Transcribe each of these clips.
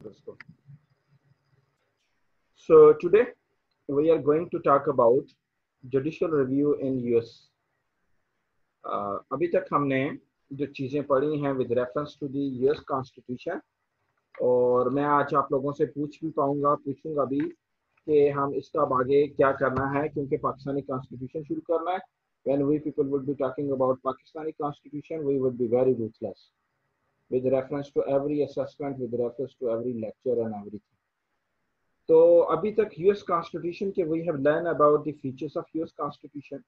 उसको. So today we are going to talk about judicial review in US. अभी तक हमने जो चीज़ें पढ़ी हैं with reference to the US constitution, और मैं आज आप लोगों से पूछूंगा भी कि हम इसका आगे क्या करना है, क्योंकि पाकिस्तानी कॉन्स्टिट्यूशन शुरू करना है. When we people would be talking about Pakistani constitution, we would be very ruthless with reference to every assessment, with reference to every lecture and everything. तो अभी तक यूएस कॉन्स्टिट्यूशन के we have learn about the features of US constitution,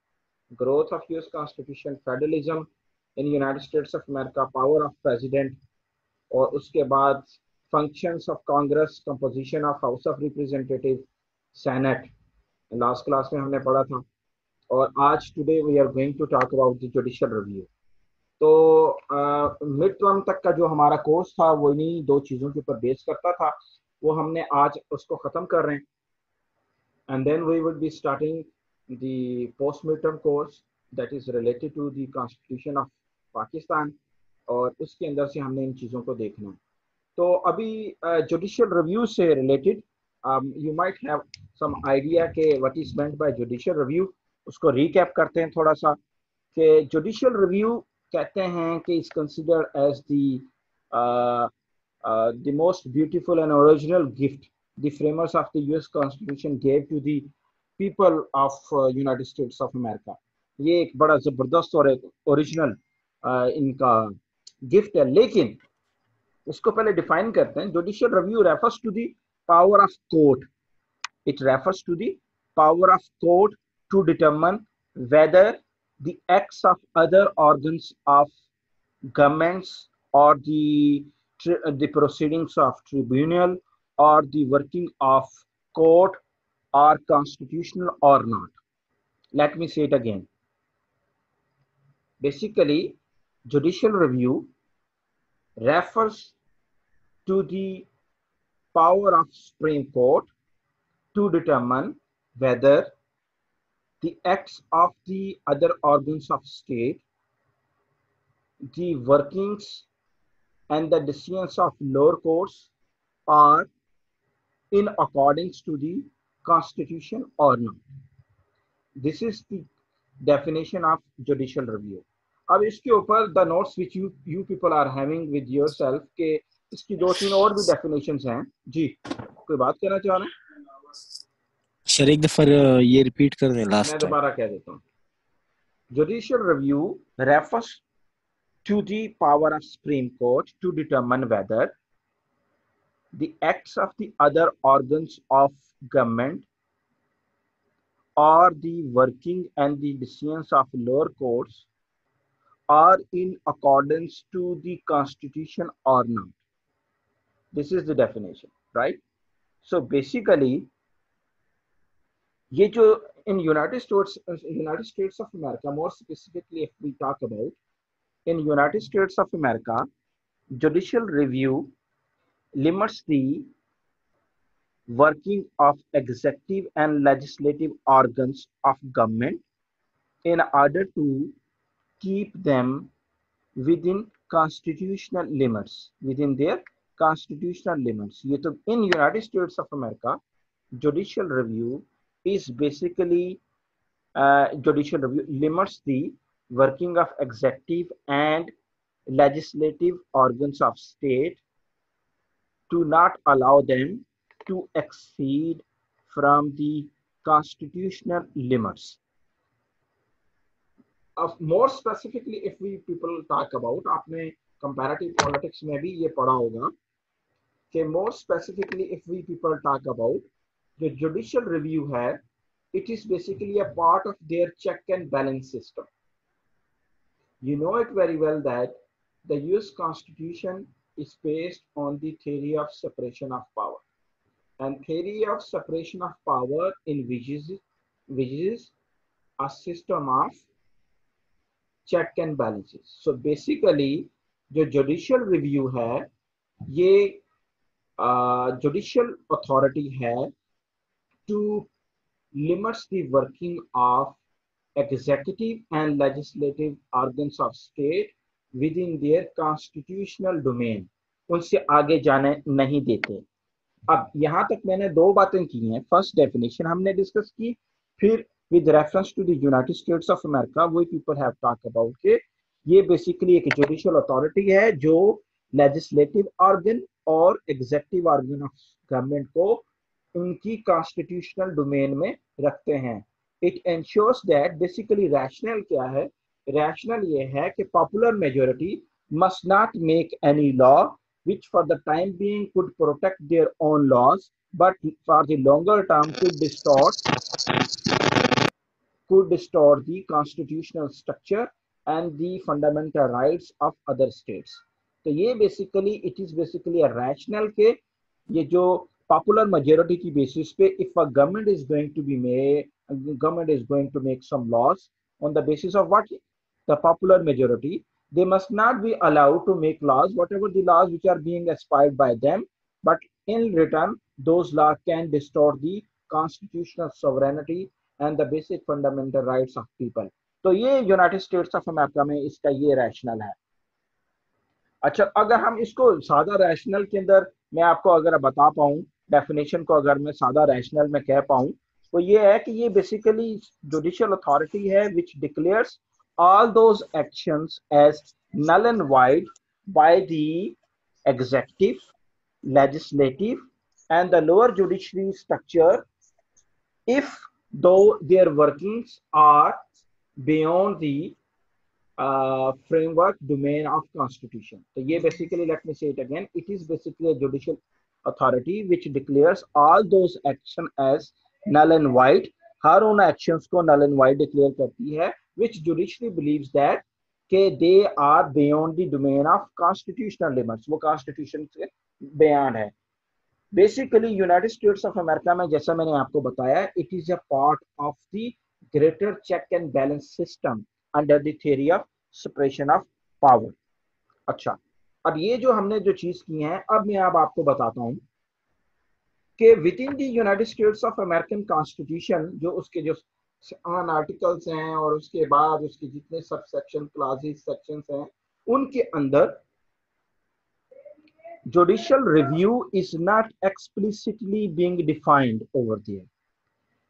growth of US Constitution, federalism in United States of America, power of president, और उसके बाद functions of Congress, composition of House of Representative, Senate. Last class में हमने पढ़ा था, और आज today we are going to talk about the judicial review. तो मिड टर्म तक का जो हमारा कोर्स था वो इन्हीं दो चीज़ों के ऊपर बेस करता था, वो हमने आज उसको ख़त्म कर रहे हैं. And then we would be starting the post midterm course that is related to the constitution of Pakistan, और उसके अंदर से हमने इन चीज़ों को देखना है. तो अभी जुडिशियल रिव्यू से related you might have some idea के what is meant by judicial review. उसको रिकैप करते हैं थोड़ा सा कि जुडिशियल रिव्यू कहते हैं कि is considered as the most beautiful and original gift the framers of the US Constitution gave to the people of United States of America. ये एक बड़ा जबरदस्त और एक ओरिजिनल इनका गिफ्ट है. लेकिन इसको पहले डिफाइन करते हैं. Judicial review refers to the power of court. It refers to the power of court to determine whether the acts of other organs of governments और the proceedings of tribunal or the working of court are constitutional or not. Let me say it again. Basically, judicial review refers to the power of Supreme Court to determine whether the acts of the other organs of state, the workings and the decisions of lower courts are in accordance to the constitution or not. This is the definition of judicial review. अब इसके ऊपर the notes which you people are having with yourself के इसकी दो तीन और भी definitions हैं. जी कोई बात कहना चाह रहे हैं? सर एक दफा ये रिपीट कर दें लास्ट मैं दोबारा कह देता हूँ. Judicial review refers to the power of Supreme Court to determine whether the acts of the other organs of government or the working and the decisions of lower courts are in accordance to the constitution or not. This is the definition, right? So basically ये जो in United States of America, more specifically if we talk about in United States of America, judicial review limits the working of executive and legislative organs of government in order to keep them within constitutional limits, within their constitutional limits. ये तो in United States of America, judicial review is basically judicial review limits the working of executive and legislative organs of state to not allow them to exceed from the constitutional limits. More specifically, if we people talk about, आपने comparative politics में भी ये पढ़ा होगा कि more specifically if we people talk about the judicial review है, it is basically a part of their check and balance system. You know it very well that the US Constitution is based on the theory of separation of power, and theory of separation of power envisages a system of check and balances. So basically जो judicial review है ये judicial authority है to limits the working of executive and legislative organs of state within their constitutional domain. उनसे आगे जाने नहीं देते। अब यहाँ तक मैंने दो बातें की हैं। फर्स्ट डेफिनेशन हमने डिस्कस की, फिर with reference to the United States of America we people have talk about के ये बेसिकली एक जुडिशियल अथॉरिटी है जो लेजिस्लेटिव ऑर्गन और एग्जेक्टिव ऑर्गन ऑफ गवर्नमेंट को उनकी कॉन्स्टिट्यूशनल डोमेन में रखते हैं। It ensures that basically rational क्या है, रैशनल ये है कि popular majority must not make any law which for the time being could protect their own laws but for the longer term could distort the constitutional structure and the fundamental rights of other states. तो ये basically it is basically a rational के ये जो popular majority की basis पे if a government is going to be government is going to make some laws on the basis of what the popular majority, they must not be allowed to make laws whatever the laws which are being aspired by them, but in return those laws can distort the constitutional sovereignty and the basic fundamental rights of people. तो ये United States of America में इसका ये rational है। अच्छा, अगर हम इसको सादा रैशनल के अंदर मैं आपको अगर बता पाऊं, डेफिनेशन को अगर मैं सादा रैशनल में कह पाऊं, तो ये है कि ये बेसिकली जुडिशियल अथॉरिटी है which declares all those actions as null and void by the executive, legislative and the lower judiciary structure if though their workings are beyond the framework domain of constitution. So ye basically, let me say it again, it is basically a judicial authority which declares all those action as null and void, हर उन actions को null and void declare करती है, which judiciary believes that के they are beyond the domain of constitutional limits, वो constitution से beyond है। Basically United States of America में जैसा मैंने आपको बताया, it is a part of the greater check and balance system under the theory of separation of power. अच्छा, अब ये जो हमने जो चीज की है, अब मैं अब आपको बताता हूं कि with in the United States of American constitution जो उसके जो ऑन आर्टिकल्स हैं और उसके बाद उसके जितने सब सेक्शन क्लासेस सेक्शंस हैं, उनके अंदर judicial review is not explicitly being defined over there.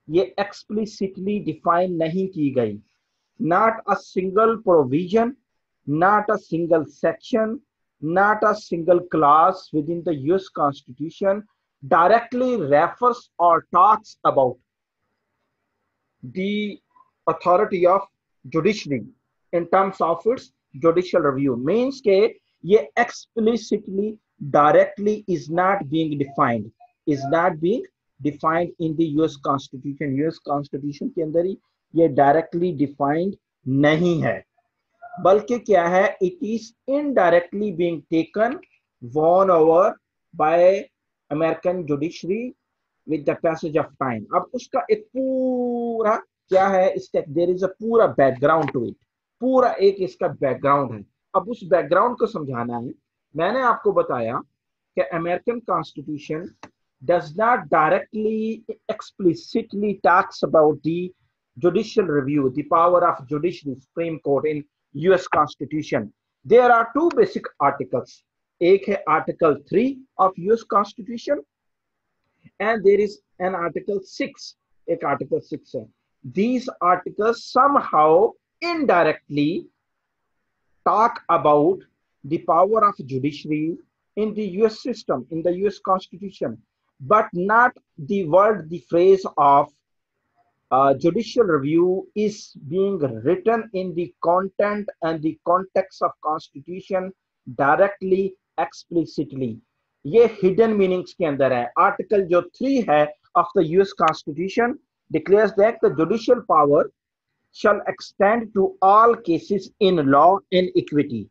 ये एक्सप्लिसिटली डिफाइन नहीं की गई। Not a single provision, not a single section, not a single class within the US constitution directly refers और talks about the authority of judiciary in terms of its judicial review. Means के ये explicitly directly is not being defined in the US Constitution. US Constitution के अंदर ही ये directly defined नहीं है, बल्कि क्या है, it is indirectly being taken won over by American judiciary with the passage of time. अब उसका एक पूरा क्या है, इसका देयर इज अ पूरा बैकग्राउंड टू इट, पूरा एक इसका बैकग्राउंड है। अब उस बैकग्राउंड को समझाना है। मैंने आपको बताया कि American constitution does not directly explicitly talks about the judicial review, the power of judiciary, supreme court in US constitution. There are two basic articles, एक है article 3 of US constitution and there is an article 6, एक article 6 है। These articles somehow indirectly talk about the power of judiciary in the US system, in the US constitution, but not the word, the phrase of judicial review is being written in the content and the context of constitution directly, explicitly. ये hidden meanings के अंदर है। Article जो 3 है of the US constitution declares that the judicial power shall extend to all cases in law and equity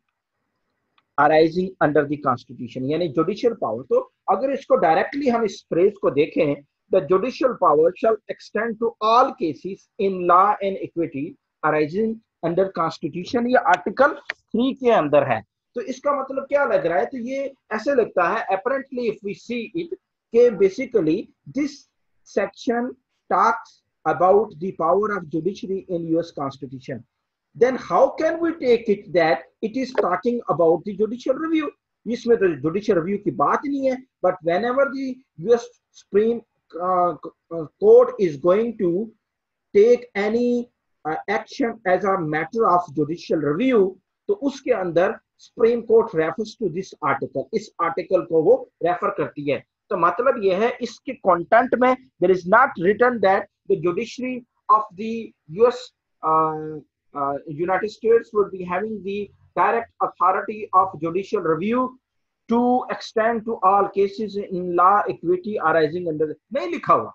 arising under the constitution। यानी judicial power, तो अगर इसको डायरेक्टली हम इस फ्रेज को देखें, the judicial power shall extend to all cases in law and equity arising under constitution, ये article 3 के अंदर है। तो इसका मतलब क्या लग रहा है, तो ये ऐसे लगता है apparently if we see it कि basically this section talks about the power of judiciary in US constitution, then how can we take it that it is talking about the judicial review? इसमें तो judicial review की बात ही नहीं है। But whenever the US supreme court is going to take any action as a matter of judicial review, तो उसके अंदर supreme court refers to this article, इस आर्टिकल को वो रेफर करती है। तो मतलब यह है इसके कंटेंट में there is not written that the judiciary of the US United States would be having the direct authority of judicial review to extend to all cases in law equity arising under, नहीं लिखा हुआ,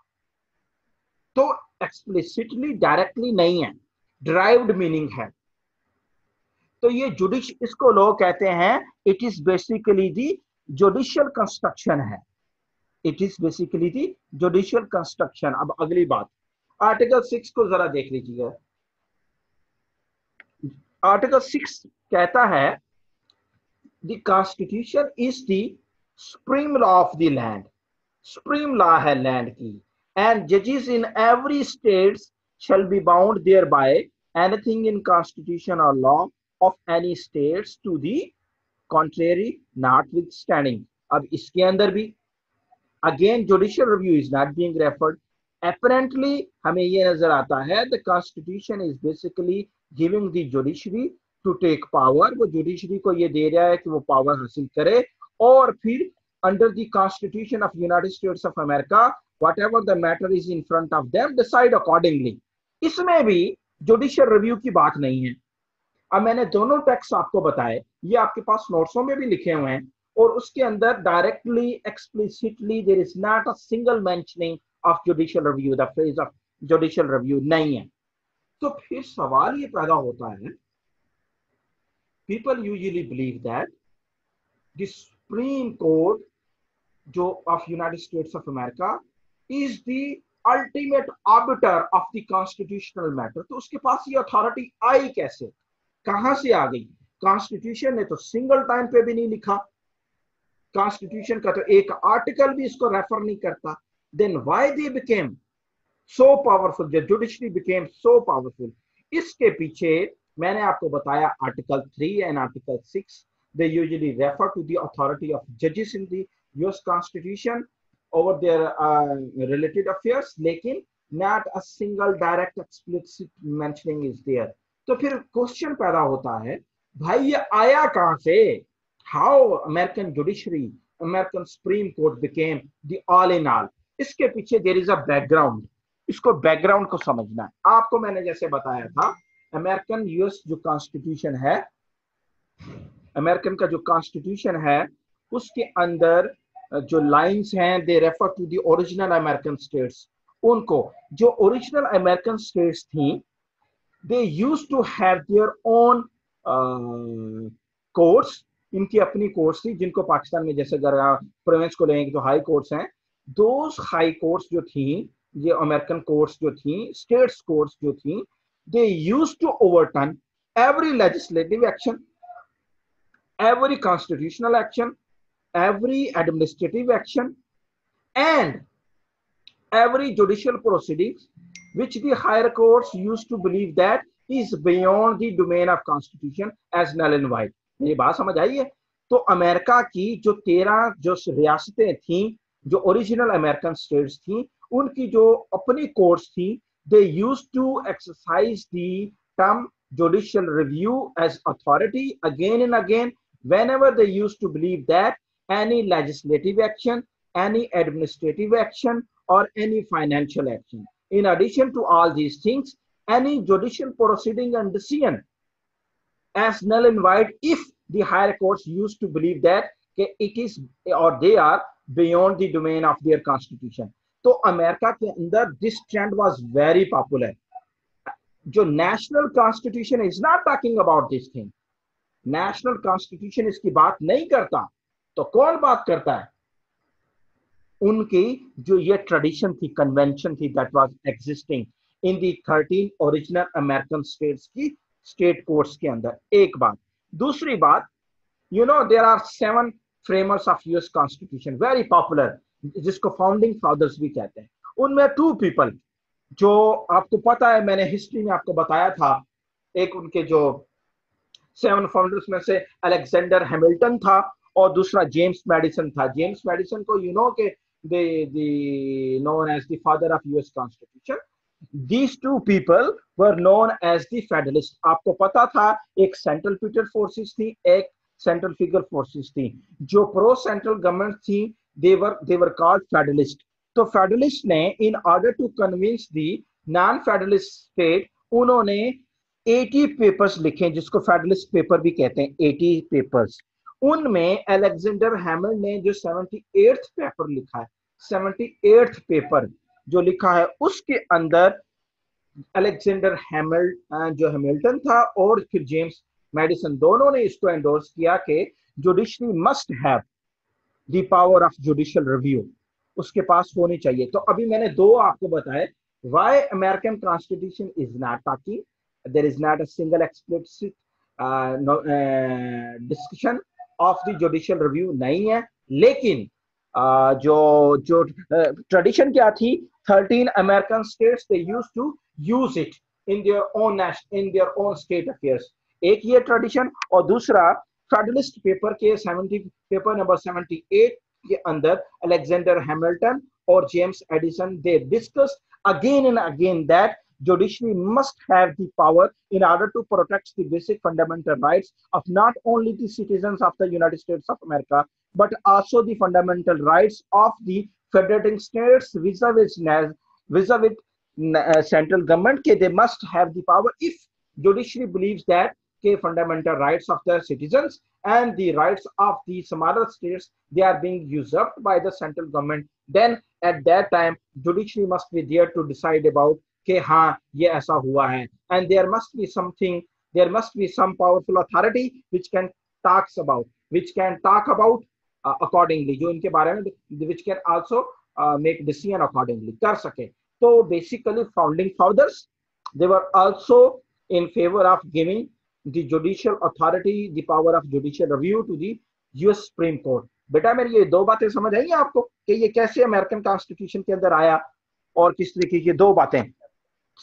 तो explicitly directly नहीं है, derived meaning है। तो ये जुडिश, इसको लोग कहते हैं it is basically the judicial construction है, it is basically the judicial construction. अब अगली बात, आर्टिकल 6 को जरा देख लीजिएगा। आर्टिकल 6 कहता है the constitution is the supreme law of the land, supreme law है लैंड की, एंड जजेस in every state shall be bound thereby anything in constitution or law of any states to the contrary notwithstanding। अब इसके अंदर भी again judicial review is not being referred। apparently हमें ये नजर आता है the constitution is basically giving the judiciary to take power, वो judiciary को ये दे रहा है कि वो पावर हासिल करे, और फिर under the constitution of United States of America whatever the matter is in front of them decide accordingly। इसमें भी जुडिशियल रिव्यू की बात नहीं है। अब मैंने दोनों टेक्स्ट आपको बताए, ये आपके पास नोट्सों में भी लिखे हुए हैं, और उसके अंदर directly explicitly there is not a single mentioning of judicial review, the phrase of judicial review नहीं है। तो फिर सवाल ये पैदा होता है, people usually believe that the supreme court जो of United States of America is the ultimate arbiter of the constitutional matter. तो उसके पास ये अथॉरिटी आई कैसे, कहां से आ गई? कॉन्स्टिट्यूशन ने तो सिंगल टाइम पे भी नहीं लिखा, कॉन्स्टिट्यूशन का तो एक आर्टिकल भी इसको रेफर नहीं करता। Then why they became so powerful, the judiciary became so powerful? इसके पीछे मैंने आपको बताया article 3 and article 6 they usually refer to the authority of जजेस in the US constitution over their related affairs, लेकिन not a single direct explicit mentioning is there। तो फिर question पैदा होता है, भाई ये आया कहां से? How American judiciary, American supreme court became the all in all? इसके पीछे देयर इज अ बैकग्राउंड, इसको बैकग्राउंड को समझना है। आपको मैंने जैसे बताया था, अमेरिकन यूएस जो कॉन्स्टिट्यूशन है, अमेरिकन का जो कॉन्स्टिट्यूशन है उसके अंदर जो लाइंस हैं they refer to the original American states. उनको जो ओरिजिनल अमेरिकन स्टेट्स थी they used to have their own courts, इनकी अपनी कोर्ट्स थी, जिनको पाकिस्तान में जैसे प्रोविंस को लेंगे तो हाई कोर्ट्स हैं, दोस हाई कोर्ट्स जो थी, ये अमेरिकन कोर्ट्स जो थी, स्टेट्स कोर्ट्स जो थी, they used to overturn every legislative action, every constitutional action, every administrative action, and every judicial proceedings which the higher courts used to believe that is beyond the domain of constitution as null and void। ये बात समझ आई है? तो America की जो 13 जो रियासतें थी, जो ओरिजिनल अमेरिकन स्टेट्स थी, उनकी जो अपनी कोर्ट्स थी, they used to exercise the term judicial review as authority again and again whenever they used to believe that any legislative action, any administrative action, or any financial action, in addition to all these things, any judicial proceeding and decision as null and void if the higher courts used to believe that it is or they are beyond the domain of their constitution। तो America के अंदर this trend was very popular। जो national constitution is not talking about this thing, national constitution इसकी बात नहीं करता, तो कौन बात करता है? उनकी जो ये ट्रेडिशन थी, कन्वेंशन थी, that was existing in the 13 original American states की स्टेट कोर्ट्स के अंदर। एक बात। दूसरी बात, you know there are 7 framers of US constitution, very popular, जिसको फाउंडिंग फादर्स भी कहते हैं। उनमें 2 पीपल जो आपको पता है, मैंने हिस्ट्री में आपको बताया था, एक उनके जो 7 फाउंडर्स में से अलेक्जेंडर हैमिल्टन था, और दूसरा जेम्स मेडिसन था। जेम्स मेडिसन को यू नो के the known as the father of US Constitution. These two people were known as the Federalists. आपको पता था एक सेंट्रल पीटर फोर्सेस थी, एक सेंट्रल फिगर फोर्सेस थी। जो प्रो सेंट्रल गवर्नमेंट थी they were called Federalist. तो फेडरलिस्ट ने in order to convince the non federalist state, उन्होंने 80 पेपर्स लिखे जिसको फेडरलिस्ट पेपर भी कहते हैं, 80 पेपर्स। उनमें अलेक्जेंडर हैमल ने जो 78th पेपर लिखा है, 78th पेपर जो लिखा है उसके अंदर अलेक्जेंडर हैमल जो हैमिल्टन था और फिर जेम्स मेडिसन दोनों ने इसको एंडोर्स किया कि judiciary must have the power of judicial review, उसके पास होनी चाहिए। तो अभी मैंने दो आपको बताए, why American constitution is not talking, there is not a single explicit discussion of the judicial review नहीं है, लेकिन जो ट्रेडिशन क्या थी, 13 American states they used to use it in their own state affairs. एक ये ट्रेडिशन, और दूसरा फेडरलिस्ट पेपर के 70 पेपर नंबर 78 के अंदर अलेक्जेंडर हैमिल्टन और James Edison they discussed again and again that judiciary must have the power in order to protect the basic fundamental rights of not only the citizens of the United States of America, but also the fundamental rights of the federating states vis-a-vis central government. They must have the power. If judiciary believes that fundamental rights of the citizens and the rights of the smaller states, they are being usurped by the central government, then at that time judiciary must be there to decide about कि हाँ ये ऐसा हुआ है, and there must be some powerful authority which can talk about accordingly, जो इनके बारे में which can also make decision accordingly कर सके। तो basically founding fathers, they were also in favor of giving the judicial authority the power of judicial review to the US Supreme Court। बेटा मेरी ये दो बातें समझ आई आपको कि ये कैसे अमेरिकन कॉन्स्टिट्यूशन के अंदर आया और किस तरीके की दो बातें,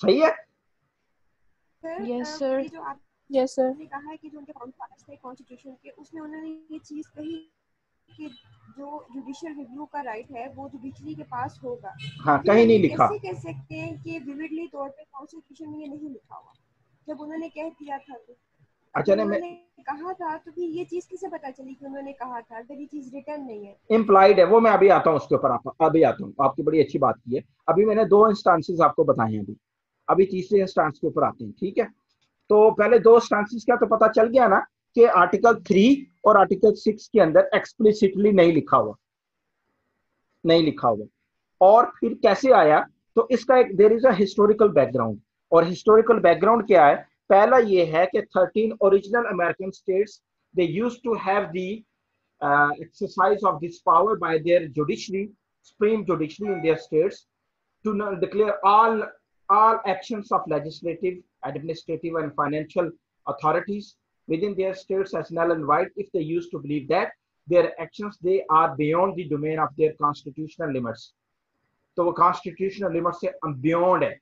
सही है? Yes sir. यस सर ने कहा है कि जो उनके फाउंडर्स थे कॉन्स्टिट्यूशन के, उसमें उन्होंने ये चीज कही कि जो जुडिशियल रिव्यू का राइट है वो जुडिशरी के पास होगा। हाँ, कहीं नहीं लिखा। कैसे कह सकते हैं कि विविडली तौर पे कॉन्स्टिट्यूशन में ये नहीं लिखा हुआ जब उन्होंने कह दिया था? तो अच्छा ने उन्होंने कहा था तो फिर ये चीज कैसे पता चली कि उन्होंने कहा था अगर ये चीज रिटर्न नहीं है? इम्प्लाइड है वो, मैं अभी आता हूँ उसके ऊपर, अभी आता हूँ। आपकी बड़ी अच्छी बात की है। अभी मैंने दो इंस्टांसेस आपको बताए हैं, अभी तीसरे इंस्टांस के ऊपर आते हैं, ठीक है? तो पहले दो इंस्टांसेस क्या तो पता चल गया ना कि आर्टिकल 3 और आर्टिकल 6 के अंदर एक्सप्लिसिटली नहीं लिखा हुआ। और फिर कैसे आया? तो इसका एक there is a historical background, और हिस्टोरिकल बैकग्राउंड क्या है? पहला ये है कि 13 original American states they used to have the exercise of this power by their judiciary, supreme judiciary in their states, to declare all actions of legislative, administrative and financial authorities within their states as null and void if they used to believe that their actions they are beyond the domain of their constitutional limits। तो वो constitutional limits से beyond है,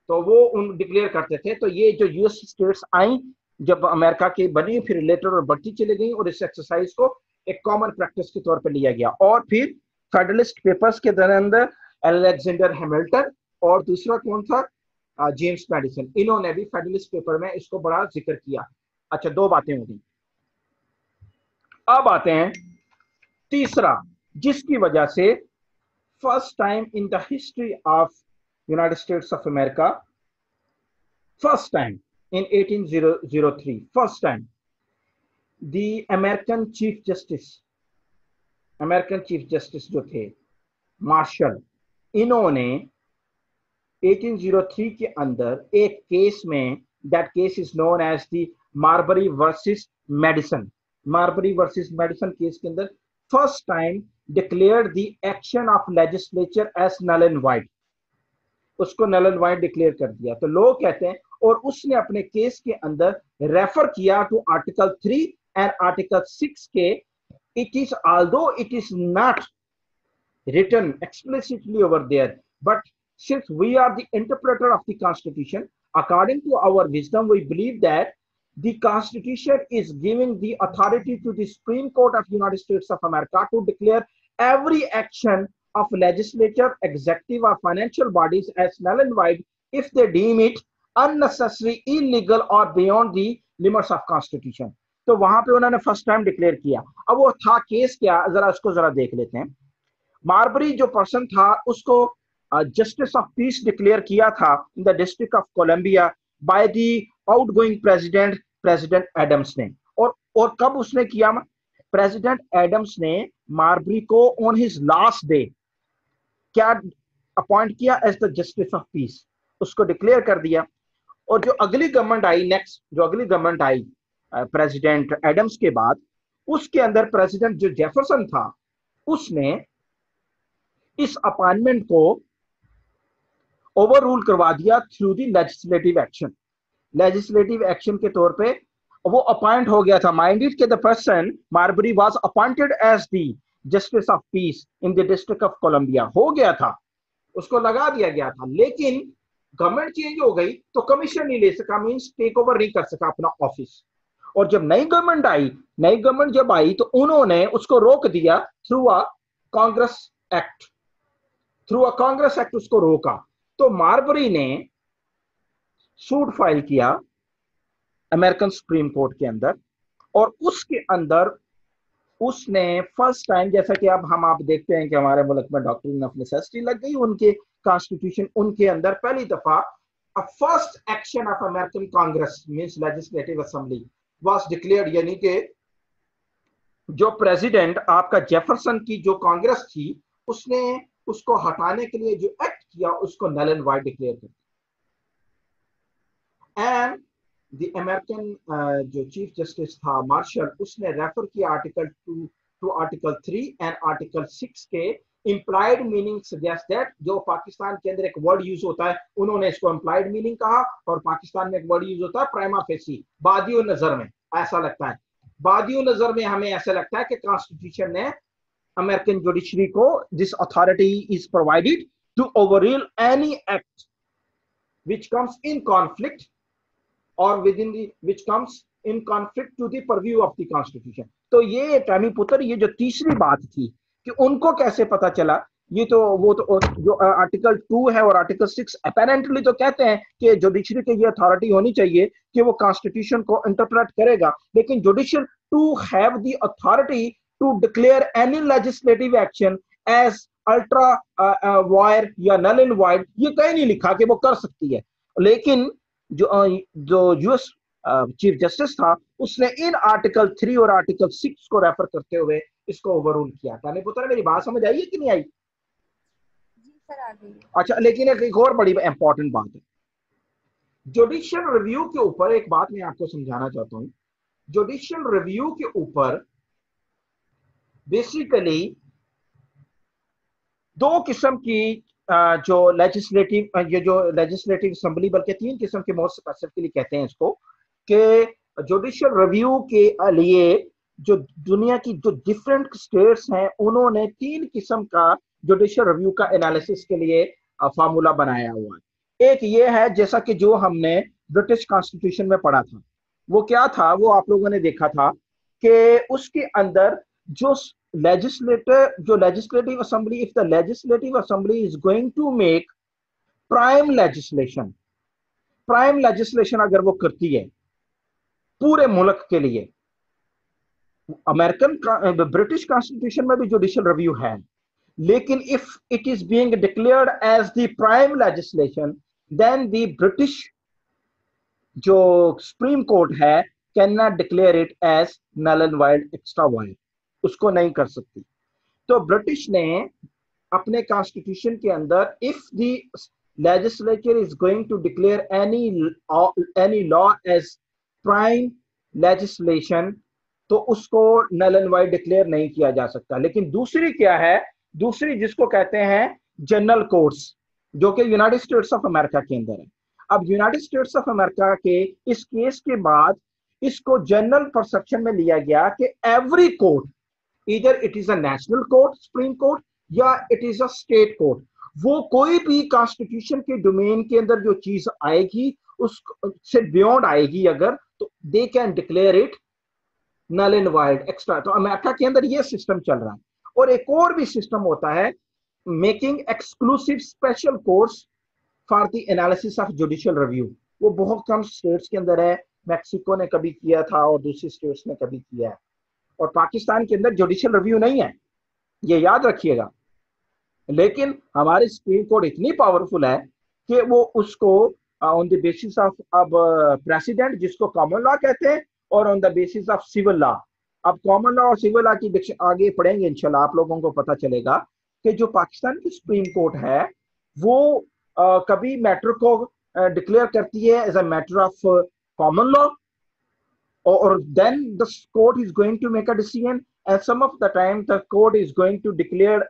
तो वो उन declare करते थे। तो ये जो यूएस स्टेट्स आई जब अमेरिका की बनी, फिर लेटर और बढ़ती चली गई, और इस एक्सरसाइज को एक कॉमन प्रैक्टिस के तौर पर लिया गया। और फिर फेडरलिस्ट पेपर्स के अंदर अलेक्जेंडर हैमिल्टन और दूसरा कौन था? जेम्स मेडिसन, इन्होंने भी फेडरलिस्ट पेपर में इसको बड़ा जिक्र किया। अच्छा, दो बातें होगी। अब आते हैं तीसरा, जिसकी वजह से first time in the history of United States of America, first time in 1803, first time the American Chief Justice जो थे मार्शल, इन्होंने 1803 के अंदर एक केस में, that case is known as the Marbury versus Madison case के अंदर first time declared the action of legislature as null and void, उसको null and void डिक्लेयर कर दिया। तो लोग कहते हैं, और उसने अपने केस के अंदर रेफर किया टू आर्टिकल 3 एंड आर्टिकल 6 के, it is although it is not written explicitly over there, but since we are the interpreter of the constitution, according to our wisdom we believe that the Constitution is giving the authority to the Supreme Court of United States of America to declare every action of legislature, executive or financial bodies as null and void if they deem it unnecessary, illegal or beyond the limits of Constitution. तो वहां पे उन्होंने first time declare किया। अब वो था case क्या, जरा उसको जरा देख लेते हैं। मार्बरी जो पर्सन था उसको जस्टिस ऑफ पीस डिक्लेयर किया था in the district of Columbia by the outgoing president Adams ने। और कब उसने किया? प्रेसिडेंट एडम्स ने मार्बरी को ऑन हिज लास्ट डे क्या अपॉइंट किया? As the justice of peace, उसको डिक्लेयर कर दिया। और जो अगली गवर्नमेंट आई, नेक्स्ट जो अगली गवर्नमेंट आई प्रेसिडेंट एडम्स के बाद, उसके अंदर प्रेसिडेंट जो जेफरसन था उसने इस अपॉइंटमेंट को ओवर रूल करवा दिया through the legislative action. Legislative action के तौर पे वो अपॉइंट हो गया था। माइंडेड के the person Marbury was appointed as the justice of peace in the district of Columbia, हो गया था, उसको लगा दिया गया था। लेकिन गवर्नमेंट चेंज हो गई तो कमीशन नहीं ले सका, मींस टेक ओवर नहीं कर सका अपना ऑफिस। और जब नई गवर्नमेंट जब आई तो उन्होंने उसको रोक दिया थ्रू अ कांग्रेस एक्ट उसको रोका। तो मार्बरी ने सूट फाइल किया अमेरिकन सुप्रीम कोर्ट के अंदर, और उसके अंदर उसने फर्स्ट टाइम, जैसा कि अब हम आप देखते हैं कि हमारे मुल्क में डॉक्ट्रिन ऑफ नेसेसिटी लग गई, उनके कॉन्स्टिट्यूशन, उनके अंदर पहली दफा first action of American Congress means legislative assembly was declared, यानी कि जो प्रेसिडेंट आपका जेफरसन की जो कांग्रेस थी उसने उसको हटाने के लिए जो एक्ट किया उसको नल एंड वाइड डिक्लेयर कर दिया। एंड द अमेरिकन जो चीफ जस्टिस था मार्शल, उसने रेफर किया article 2 to article 3 and article 6 के इम्प्लाइड मीनिंग सजेस्ट दैट, जो पाकिस्तान के अंदर एक वर्ड यूज होता है उन्होंने इसको इम्प्लाइड मीनिंग कहा, और पाकिस्तान में एक वर्ड यूज होता है प्राइमा फेसी, बादियो नजर में। ऐसा लगता है बादियो नजर में, हमें ऐसा लगता है कि कॉन्स्टिट्यूशन ने अमेरिकन जुडिशरी को this authority is provided to overrule any act which comes in conflict or within the which comes in conflict to the purview of the constitution। तो ये टैमी पुत्र, ये जो तीसरी बात थी कि उनको कैसे पता चला, ये तो वो तो जो आर्टिकल 2 है और आर्टिकल 6 अपेरेंटली तो कहते हैं कि जुडिशरी की ये अथॉरिटी होनी चाहिए कि वो कॉन्स्टिट्यूशन को इंटरप्रेट करेगा, लेकिन judicial to have the authority to declare any legislative action as ultra vires या नल एंड वाइड, ये कहीं नहीं लिखा कि वो कर सकती है। लेकिन जो यूएस चीफ जस्टिस था उसने इन आर्टिकल 3 और आर्टिकल 6 को रेफर करते हुए इसको ओवररूल किया। ताने पुत्र, मेरी बात समझ आई है कि नहीं आई? जी सर, आ गई। अच्छा, लेकिन एक और बड़ी इंपॉर्टेंट बात है, जुडिशियल रिव्यू के ऊपर एक बात मैं आपको समझाना चाहता हूं। जुडिशियल रिव्यू के ऊपर बेसिकली दो किस्म की जो लेजिस्लेटिव असेंबली, बल्कि 3 किस्म के मोर स्पेसिफिकली कहते हैं इसको, कि जुडिशियल रिव्यू के लिए जो दुनिया की जो डिफरेंट स्टेट्स हैं उन्होंने 3 किस्म का जुडिशियल रिव्यू का एनालिसिस के लिए फार्मूला बनाया हुआ है। एक ये है जैसा कि जो हमने ब्रिटिश कॉन्स्टिट्यूशन में पढ़ा था, वो क्या था, वो आप लोगों ने देखा था कि उसके अंदर जो legislative assembly, if the legislative assembly is going to make prime legislation अगर वो करती है पूरे मुल्क के लिए, अमेरिकन ब्रिटिश कॉन्स्टिट्यूशन में भी जुडिशियल रिव्यू है, लेकिन if it is being declared as the prime legislation then the British जो सुप्रीम कोर्ट है can not declare it as null and void extra void, उसको नहीं कर सकती। तो ब्रिटिश ने अपने कॉन्स्टिट्यूशन के अंदर if the legislature is going to declare any law as prime legislation तो उसको नल एंड वाइड डिक्लेयर नहीं किया जा सकता। लेकिन दूसरी क्या है, दूसरी जिसको कहते हैं जनरल कोर्ट्स, जो कि यूनाइटेड स्टेट्स ऑफ अमेरिका के अंदर है। अब यूनाइटेड स्टेट्स ऑफ अमेरिका के इस केस के बाद इसको जनरल परसेप्शन में लिया गया कि एवरी कोर्ट, इधर it is a national court supreme court या it is a state court, वो कोई भी कॉन्स्टिट्यूशन के डोमेन के अंदर जो चीज आएगी उस से बियॉन्ड आएगी अगर, तो they can declare it null and void extra. तो अमेरिका के अंदर ये सिस्टम चल रहा है। और एक और भी सिस्टम होता है, making exclusive special course for the analysis of judicial review. वो बहुत कम स्टेट्स के अंदर है, मैक्सिको ने कभी किया था और दूसरी स्टेट्स ने कभी किया है। और पाकिस्तान के अंदर जुडिशियल रिव्यू नहीं है, ये याद रखिएगा। लेकिन हमारी सुप्रीम कोर्ट इतनी पावरफुल है कि वो उसको ऑन द बेसिस ऑफ अब प्रेसिडेंट, जिसको कॉमन लॉ कहते हैं, और on the basis of civil law. अब कॉमन लॉ और सिविल लॉ की आगे पढ़ेंगे इंशाल्लाह, आप लोगों को पता चलेगा कि जो पाकिस्तान की सुप्रीम कोर्ट है वो कभी मैटर को डिक्लेयर करती है as a matter of common law, और then the court is going to make a decision, and some of the time the court is going to declare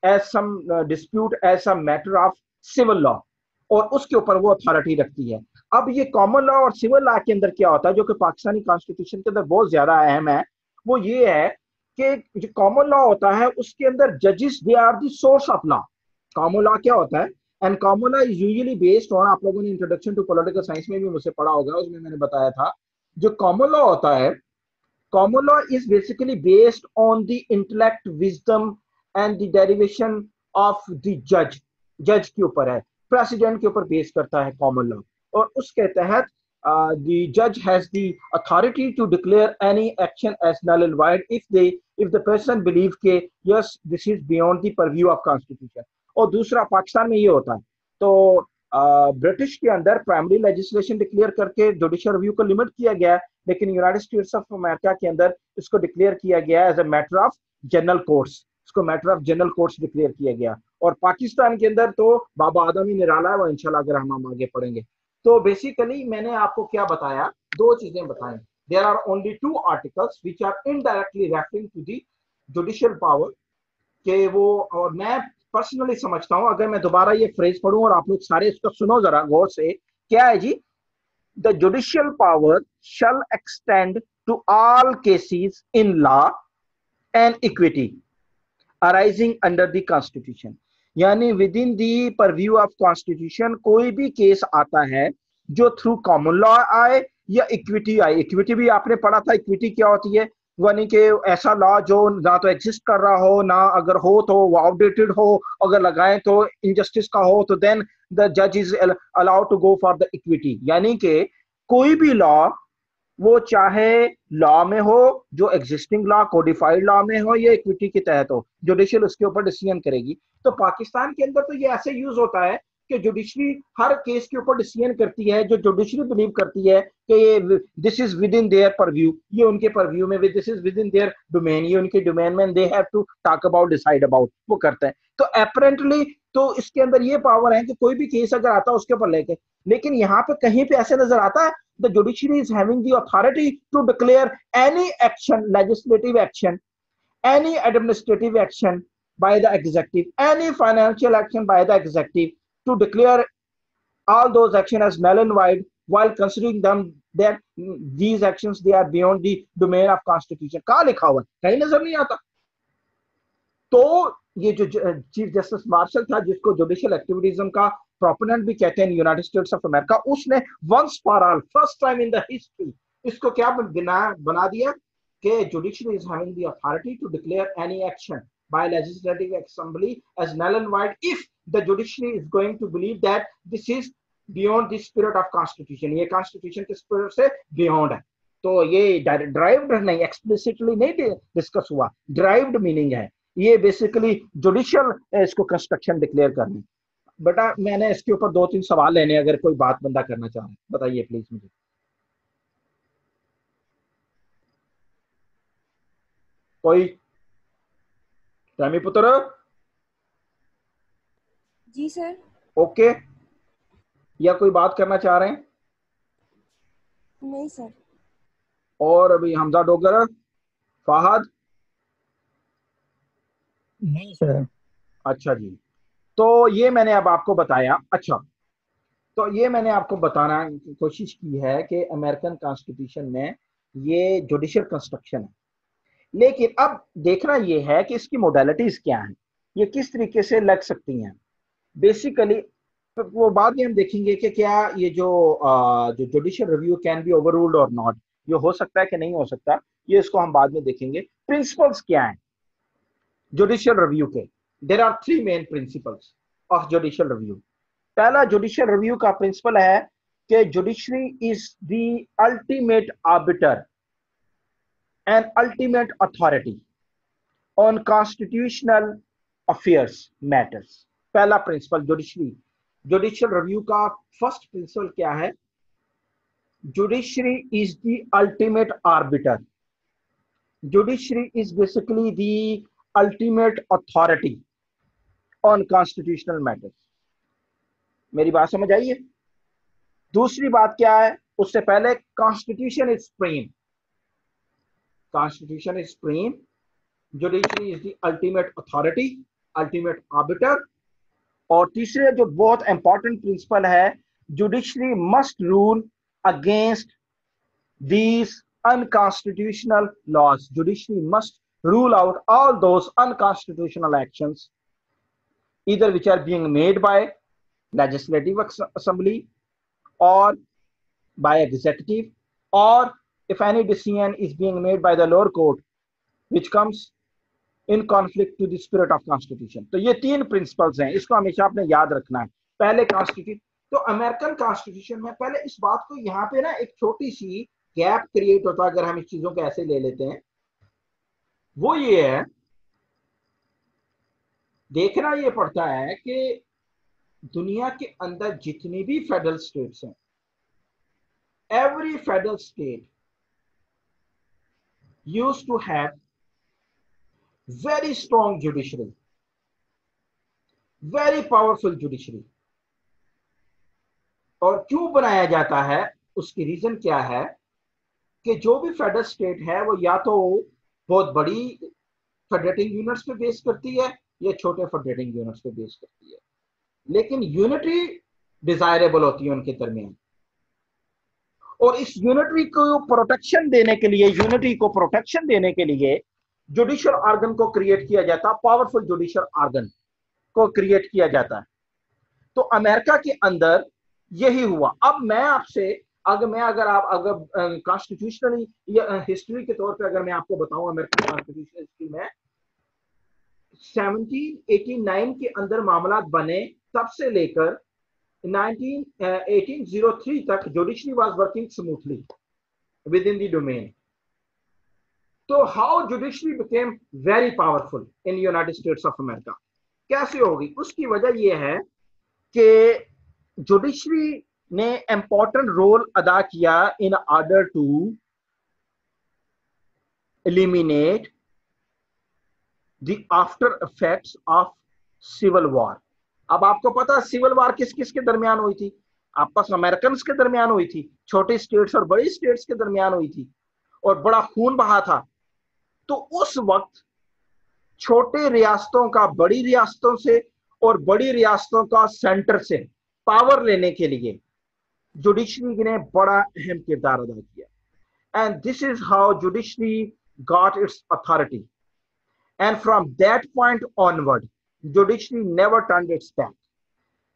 as some dispute as a matter of civil law, और उसके ऊपर वो authority रखती है। अब ये common law और civil law के अंदर क्या होता है, जो कि पाकिस्तानी कॉन्स्टिट्यूशन के अंदर बहुत ज्यादा अहम है, वो ये है कि जो कॉमन लॉ होता है उसके अंदर जजेस they are the source of law. Common law क्या होता है, and common law is usually based on, आप लोगों ने इंट्रोडक्शन टू पॉलिटिकल साइंस में भी मुझसे पढ़ा होगा, उसमें मैंने बताया था, जो कॉमन लॉ होता है, common law is basically based on the intellect, wisdom and the derivation of the जज। जज के ऊपर है, प्रेसिडेंट के ऊपर बेस करता है कॉमन लॉ, और उसके तहत the judge has the authority to declare any action as null and void if the person believe के yes this is beyond the purview of constitution। और दूसरा पाकिस्तान में ये होता है, तो ब्रिटिश के अंदर प्राइमरी लेजिस्लेशन डिक्लेयर करके जुडिशियल रिव्यू को लिमिट किया गया, लेकिन यूनाइटेड स्टेट्स ऑफ अमेरिका के अंदर इसको डिक्लेयर किया गया as a matter of general courts, इसको matter of general courts declare किया गया। और पाकिस्तान के अंदर तो बाबा आदम ही निराला है, वो इंशाल्लाह अगर हम आगे पढ़ेंगे। तो बेसिकली मैंने आपको क्या बताया, दो चीजें बताई। There are only two articles which are indirectly referring to the judicial power के वो, और मैं पर्सनली समझता हूं, अगर मैं दोबारा ये फ्रेज पढ़ूं और आप लोग सारे इसको सुनो जरा गौर से, क्या है जी, the judicial power shall extend to all cases in law and equity arising under the constitution. यानी within the purview of constitution कोई भी केस आता है जो थ्रू कॉमन लॉ आए या इक्विटी आए। इक्विटी भी आपने पढ़ा था, इक्विटी क्या होती है, यानी कि ऐसा लॉ जो ना तो एग्जिस्ट कर रहा हो, ना अगर हो तो वो आउटडेटेड हो, अगर लगाएं तो इनजस्टिस का हो, तो देन द जज is allowed to go for the equity. यानी कि कोई भी लॉ, वो चाहे लॉ में हो जो एग्जिस्टिंग लॉ कोडिफाइड लॉ में हो या इक्विटी के तहत हो, जुडिशियल उसके ऊपर डिसीजन करेगी। तो पाकिस्तान के अंदर तो ये ऐसे यूज होता है कि जुडिशरी हर केस के ऊपर डिसीजन करती है जो जुडिशरी बिलीव करती है कि ये this is within their purview, ये उनके परव्यू में, this is within their domain, ये उनके डोमेन में, they have to talk about, decide about, वो करते हैं। तो अपेरेंटली तो इसके अंदर ये पावर है कि कोई भी केस अगर आता है उसके ऊपर लेके, लेकिन यहाँ पे कहीं पे ऐसे नजर आता है the judiciary is having the authority to declare any action, legislative action, any administrative action by the executive, any financial action by the executive, to declare all those actions as null and void while considering them that these actions they are beyond the domain of constitution। कहाँ लिखा हुआ है, कहीं नजर नहीं आता। तो ये जो चीफ जस्टिस मार्शल था, जिसको जुडिशियल एक्टिविज्म का प्रोपोनेंट भी कहते हैं यूनाइटेड स्टेट्स ऑफ अमेरिका, उसने once for all first time in the history इसको क्या बना दिया कि judiciary is having the authority to declare any action by legislative assembly as null and void if the judiciary is going to believe that this is beyond the spirit of constitution, ये constitution के spirit से beyond है। तो ये derived नहीं, explicitly नहीं discuss हुआ, derived meaning है ये, बेसिकली जुडिशियल इसको कंस्ट्रक्शन डिक्लेयर करनी। बेटा मैंने इसके ऊपर 2-3 सवाल लेने, अगर कोई बात बंदा करना चाहे बताइए प्लीज मुझे। कोई रामी पुत्र? जी सर। ओके, या कोई बात करना चाह रहे हैं? नहीं सर। और अभी हमजा डोगर, फहद? नहीं सर। अच्छा जी, तो ये मैंने अब आपको बताया। अच्छा, तो ये मैंने आपको बताना की कोशिश की है कि अमेरिकन कॉन्स्टिट्यूशन में ये जुडिशियल कंस्ट्रक्शन है, लेकिन अब देखना ये है कि इसकी मोडालिटीज क्या हैं, ये किस तरीके से लग सकती हैं। बेसिकली वो बाद में हम देखेंगे कि क्या ये जो जो judicial review can be overruled और नॉट, ये हो सकता है कि नहीं हो सकता, ये इसको हम बाद में देखेंगे। प्रिंसिपल्स क्या हैं जुडिशियल रिव्यू के? There are three main principles of judicial review. पहला जुडिशियल रिव्यू का प्रिंसिपल है कि judiciary is the ultimate arbiter and ultimate authority on constitutional affairs matters. पहला प्रिंसिपल जुडिशरी, जुडिशियल रिव्यू का फर्स्ट प्रिंसिपल क्या है? Judiciary is the ultimate arbiter, judiciary is basically the ultimate authority on constitutional matters. मेरी बात समझ आई है? दूसरी बात क्या है उससे पहले? Constitution is supreme, constitution is supreme, judiciary is the ultimate authority, ultimate arbiter. और तीसरे जो बहुत इंपॉर्टेंट प्रिंसिपल है, judiciary must rule against these unconstitutional laws. Judiciary must rule out all those unconstitutional actions, either which are being made by legislative assembly or by executive, or if any decision is being made by the lower court which comes in conflict to the spirit of constitution. तो ये तीन principles हैं, इसको हमेशा आपने याद रखना है। पहले कॉन्स्टिट्यूशन, तो अमेरिकन कॉन्स्टिट्यूशन में पहले इस बात को यहाँ पे ना एक छोटी सी गैप क्रिएट होता है अगर हम इस चीजों को ऐसे ले लेते हैं, वो ये है, देखना ये पड़ता है कि दुनिया के अंदर जितनी भी फेडरल स्टेट्स हैं, every federal state used to have very strong judiciary, very powerful judiciary. और क्यों बनाया जाता है, उसकी रीजन क्या है कि जो भी फेडरल स्टेट है वो या तो बहुत बड़ी फेडरेटिंग यूनिट्स पे बेस करती है या छोटे फेडरेटिंग यूनिट्स पे बेस करती है, लेकिन यूनिटी डिजायरेबल होती है उनके दरमियान। और इस यूनिटी को प्रोटेक्शन देने के लिए, यूनिटी को प्रोटेक्शन देने के लिए जुडिशियल ऑर्गन को क्रिएट किया जाता है, पावरफुल जुडिशियल ऑर्गन को क्रिएट किया जाता है। तो अमेरिका के अंदर यही हुआ। अब मैं आपसे अगर कॉन्स्टिट्यूशनली या हिस्ट्री के तौर पे अगर मैं आपको बताऊं, अमेरिकन कॉन्स्टिट्यूशन हिस्ट्री में 1789 के अंदर मामला बने, तब से लेकर 1803 तक judiciary was working smoothly within the domain. तो how judiciary became very powerful in United States of America, कैसे होगी? उसकी वजह यह है कि जुडिशरी ने इंपॉर्टेंट रोल अदा किया in order to eliminate the after effects of civil war. अब आपको पता है सिविल वॉर किस किस के दरमियान हुई थी? आपस अमेरिकन के दरमियान हुई थी, छोटे स्टेट्स और बड़ी स्टेट्स के दरमियान हुई थी, और बड़ा खून बहा था। तो उस वक्त छोटे रियासतों का बड़ी रियासतों से और बड़ी रियासतों का सेंटर से पावर लेने के लिए जुडिशरी ने बड़ा अहम किरदार अदा किया। And this is how judiciary got its authority, and from that point onward judiciary never turned it's back,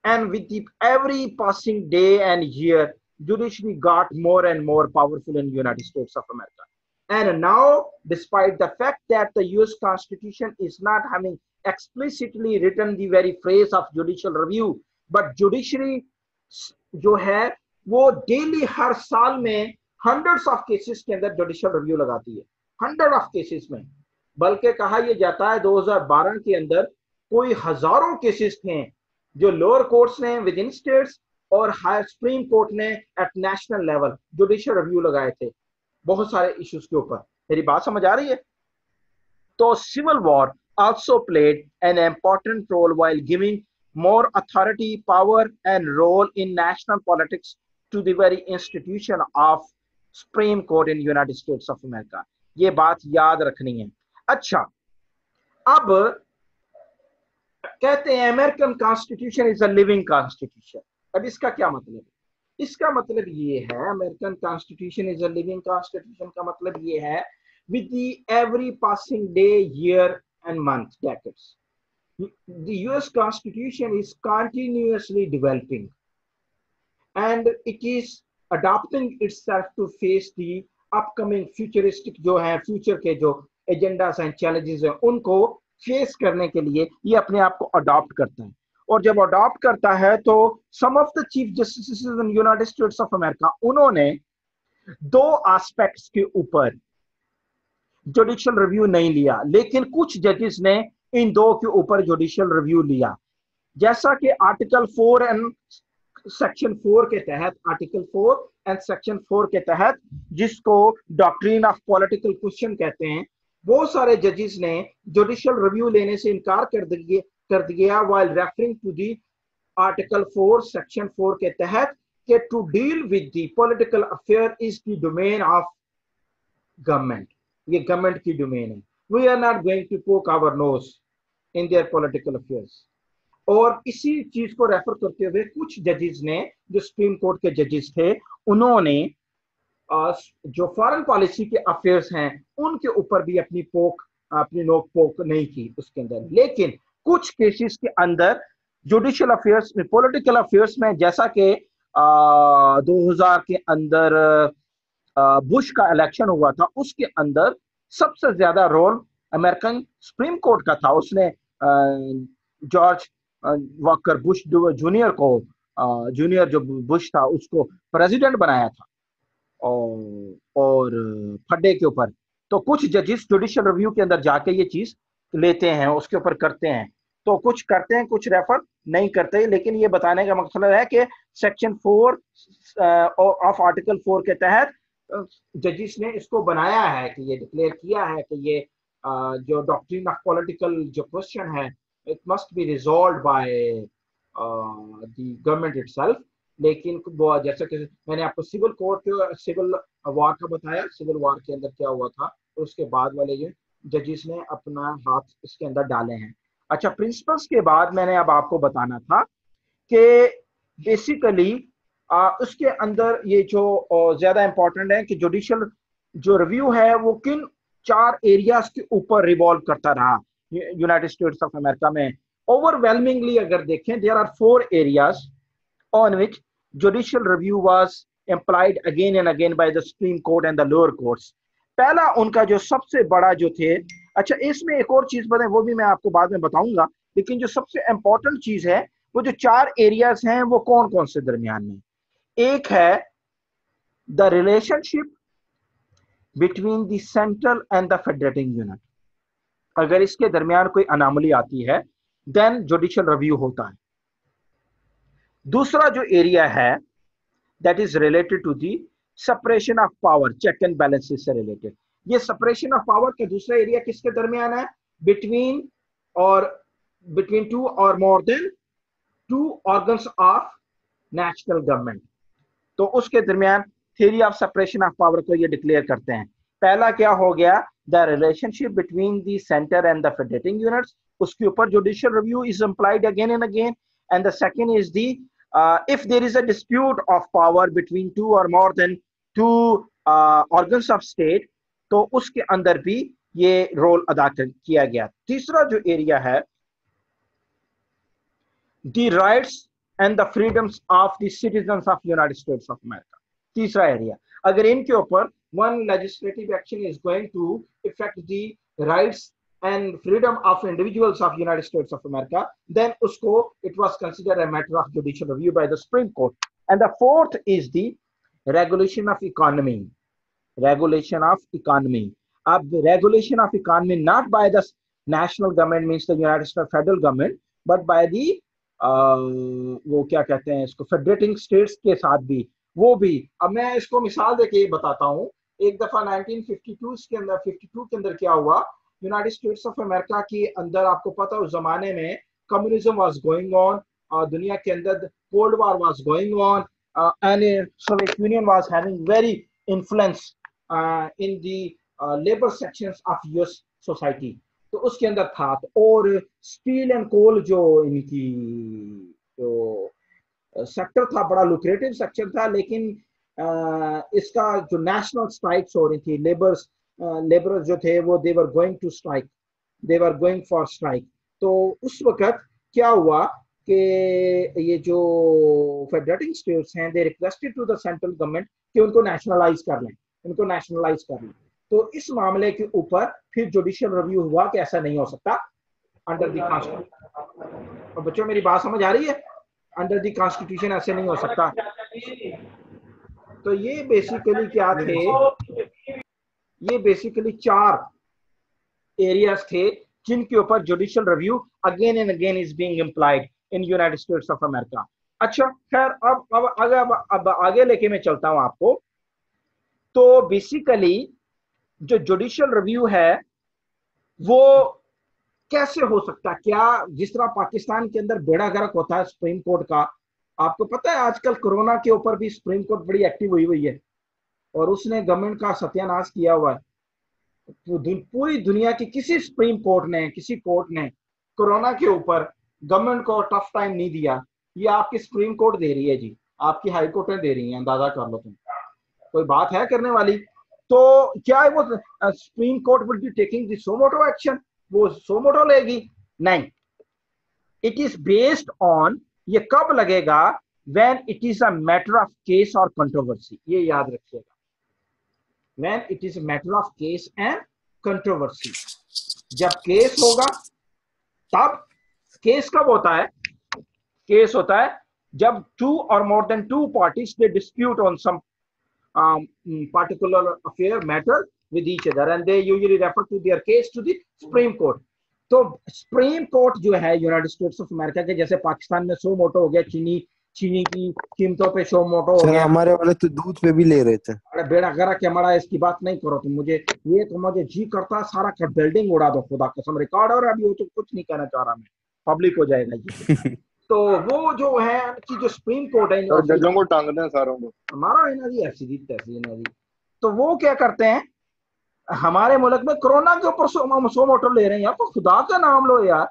and with every passing day and year judiciary got more and more powerful in United States of America. And now, despite the fact that the US Constitution is not having explicitly written the very phrase of judicial review, but judiciary जो है वो daily हर साल में hundreds of cases के अंदर judicial review लगाती है, hundred of cases में। बल्कि कहा यह जाता है 2012 के अंदर कोई हजारों केसेस थे जो लोअर कोर्ट्स ने विद इन स्टेट्स और हायर सुप्रीम कोर्ट ने at national level judicial review लगाए थे बहुत सारे इश्यूज के ऊपर। मेरी बात समझ आ रही है? तो civil war also played an important role while giving more authority, power and role in national politics to the very institution of Supreme Court in United States of America. ये बात याद रखनी है। अच्छा, अब कहते हैं American constitution is a living constitution. अब इसका क्या मतलब है? इसका मतलब ये है American constitution is a living constitution का मतलब ये है with the every passing day, year and month, decades, The US Constitution is continuously developing and it is adapting itself to face the upcoming futuristic जो है future के जो agendas हैं challenges हैं उनको फेस करने के लिए ये अपने आप को अडॉप्ट करता है और जब अडॉप्ट करता है तो some of the chief justice in United States of America उन्होंने दो एस्पेक्ट्स के ऊपर जुडिशियल रिव्यू नहीं लिया लेकिन कुछ जजेस ने इन दो के ऊपर जुडिशियल रिव्यू लिया जैसा कि आर्टिकल 4 एंड सेक्शन 4 के तहत आर्टिकल 4 एंड सेक्शन 4 के तहत जिसको डॉक्ट्रिन ऑफ पॉलिटिकल क्वेश्चन कहते हैं बहुत सारे जजेस ने जुडिशियल रिव्यू लेने से इनकार कर दिया while referring to the article 4 section 4 के तहत कि to deal with the political affair is the domain of government ये गवर्नमेंट की डोमेन है we are not going to poke our nose in their political affairs और इसी चीज को रेफर करते हुए कुछ जजेस ने जो सुप्रीम कोर्ट के जजेस थे उन्होंने जो फॉरेन पॉलिसी के अफेयर्स हैं उनके ऊपर भी अपनी नोक पोक नहीं की उसके अंदर लेकिन कुछ केसेस के अंदर जुडिशियल अफेयर्स में पॉलिटिकल अफेयर्स में जैसा कि 2000 के अंदर बुश का इलेक्शन हुआ था उसके अंदर सबसे ज्यादा रोल अमेरिकन सुप्रीम कोर्ट का था उसने जॉर्ज वॉकर बुश जूनियर को जूनियर जो बुश था उसको प्रेसिडेंट बनाया था और फड्डे के ऊपर तो कुछ जजेस जुडिशियल रिव्यू के अंदर जाके ये चीज लेते हैं उसके ऊपर करते हैं तो कुछ करते हैं कुछ रेफर नहीं करते लेकिन ये बताने का मकसद है कि सेक्शन 4 ऑफ आर्टिकल 4 के तहत जजेस ने इसको बनाया है कि ये डिक्लेयर किया है कि ये जो डॉक्ट्रिन ऑफ पॉलिटिकल जो क्वेश्चन है it must be resolved by the government itself लेकिन जैसा कि मैंने आपको सिविल वार का बताया सिविल वार के अंदर क्या हुआ था और उसके बाद वाले जो जजेस ने अपना हाथ इसके अंदर डाले हैं अच्छा प्रिंसिपल्स के बाद मैंने अब आपको बताना था कि बेसिकली उसके अंदर ये जो ज्यादा इंपॉर्टेंट है कि जुडिशियल जो रिव्यू है वो किन 4 एरियाज के ऊपर रिवॉल्व करता रहा यूनाइटेड स्टेट्स ऑफ अमेरिका में ओवरवेलमिंगली अगर देखें there are 4 areas on which judicial review was employed again and again by the supreme court and the lower courts पहला उनका जो सबसे बड़ा जो थे अच्छा इसमें एक और चीज बताएं वो भी मैं आपको बाद में बताऊंगा लेकिन जो सबसे इंपॉर्टेंट चीज है वो जो 4 एरियाज हैं वो कौन कौन से दरमियान में एक है the relationship between the central and the federating unit अगर इसके दरमियान कोई अनामली आती है देन जुडिशियल रिव्यू होता है दूसरा जो एरिया है that is related to the separation of power check and balances से रिलेटेड ये सेपरेशन ऑफ पावर का दूसरा एरिया किसके दरमियान है बिटवीन 2 और more than 2 organs of national government तो उसके दरमियान theory of separation of power को ये डिक्लेयर करते हैं पहला क्या हो गया the relationship between the centre and the federating units उसके ऊपर judicial review is employed again and again and the second is the if there is a dispute of power between 2 or more than 2 organs of state तो उसके अंदर भी ये role अदा किया गया तीसरा जो एरिया है the rights and the freedoms of the citizens of United States of America तीसरा एरिया अगर इनके ऊपर one legislative action is going to affect the rights and freedom of individuals of United States of America then usko it was considered a matter of judicial review by the Supreme Court and the fourth is the regulation of economy ab regulation of economy not by the national government means the United States federal government but by the वो क्या कहते हैं इसको federating states के साथ भी वो भी अब मैं इसको मिसाल देके बताता हूँ एक दफा 1952 के अंदर क्या हुआ यूनाइटेड स्टेट्स ऑफ अमेरिका के अंदर आपको पता उस जमाने में कम्युनिज्म वाज गोइंग ऑन दुनिया के अंदर cold war was going on and Soviet union was having very influence in the labour sections of US society तो उसके अंदर था और स्टील एंड कोल जो इनकी जो सेक्टर था बड़ा लुक्रेटिव सेक्टर था लेकिन इसका जो नेशनल स्ट्राइक्स हो रही थी लेबरर्स जो थे वो दे वर गोइंग फॉर स्ट्राइक तो उस वक्त क्या हुआ कि ये जो फेडरेटिंग स्टेट्स हैं they requested to the central government कि उनको नेशनलाइज कर लें, उनको नेशनलाइज कर लें। तो इस मामले के ऊपर फिर जुडिशियल रिव्यू हुआ कि ऐसा नहीं हो सकता अंडर द कॉन्स्टिट्यूशन। और बच्चों मेरी बात समझ आ रही है? अंडर द कॉन्स्टिट्यूशन ऐसे नहीं हो सकता। तो ये बेसिकली क्या थे, ये बेसिकली 4 एरियाज थे जिनके ऊपर judicial review again and again is being implied in United States of America. अच्छा खैर अब आगे लेके मैं चलता हूं आपको। तो बेसिकली जो जुडिशियल रिव्यू है वो कैसे हो सकता है? क्या जिस तरह पाकिस्तान के अंदर बेड़ा गर्क होता है सुप्रीम कोर्ट का, आपको पता है आजकल कोरोना के ऊपर भी सुप्रीम कोर्ट बड़ी एक्टिव हुई है और उसने गवर्नमेंट का सत्यानाश किया हुआ है। पूरी दुनिया की किसी सुप्रीम कोर्ट ने, किसी कोर्ट ने कोरोना के ऊपर गवर्नमेंट को टफ टाइम नहीं दिया। ये आपकी सुप्रीम कोर्ट दे रही है जी, आपकी हाई कोर्टें दे रही हैं, अंदाजा कर लो तुम। कोई बात है करने वाली? तो क्या वो supreme court will be taking the suo motu action? वो सोमोटो लेगी? नहीं। इट इज बेस्ड ऑन, ये कब लगेगा? When it is a matter of case और कंट्रोवर्सी। ये याद रखिएगा, when it is a matter of case and controversy। जब केस होगा तब, केस कब होता है? केस होता है जब 2 or more than 2 parties they dispute on some particular affair matter with each other and they usually refer to their case to the Supreme Court। तो सुप्रीम कोर्ट जो है यूनाइटेड स्टेट्स ऑफ अमेरिका के, जैसे पाकिस्तान में सो मोटो हो गया, चीनी की कीमतों पे शो मोटो हो गया। हमारे वाले तो दूध पे भी ले रहे थे। अरे बेड़ा गर्क है हमारा, इसकी बात नहीं करो तुम। मुझे ये तो मुझे जी करता है सारा का बिल्डिंग उड़ा दो, खुदा कसम। रिकॉर्ड और अभी वो तो कुछ नहीं कहना चाह रहा मैं, पब्लिक हो जाएगा ये। तो वो जो है कि जो सुप्रीम कोर्ट है, और जजों को टांगते हैं सारों को, हमारा है ना जी ऐसी तहसील है जी। तो वो क्या करते हैं, हमारे मुल्क में कोरोना के ऊपर सो मोटो ले रहे हैं यार। तो खुदा का नाम लो यार,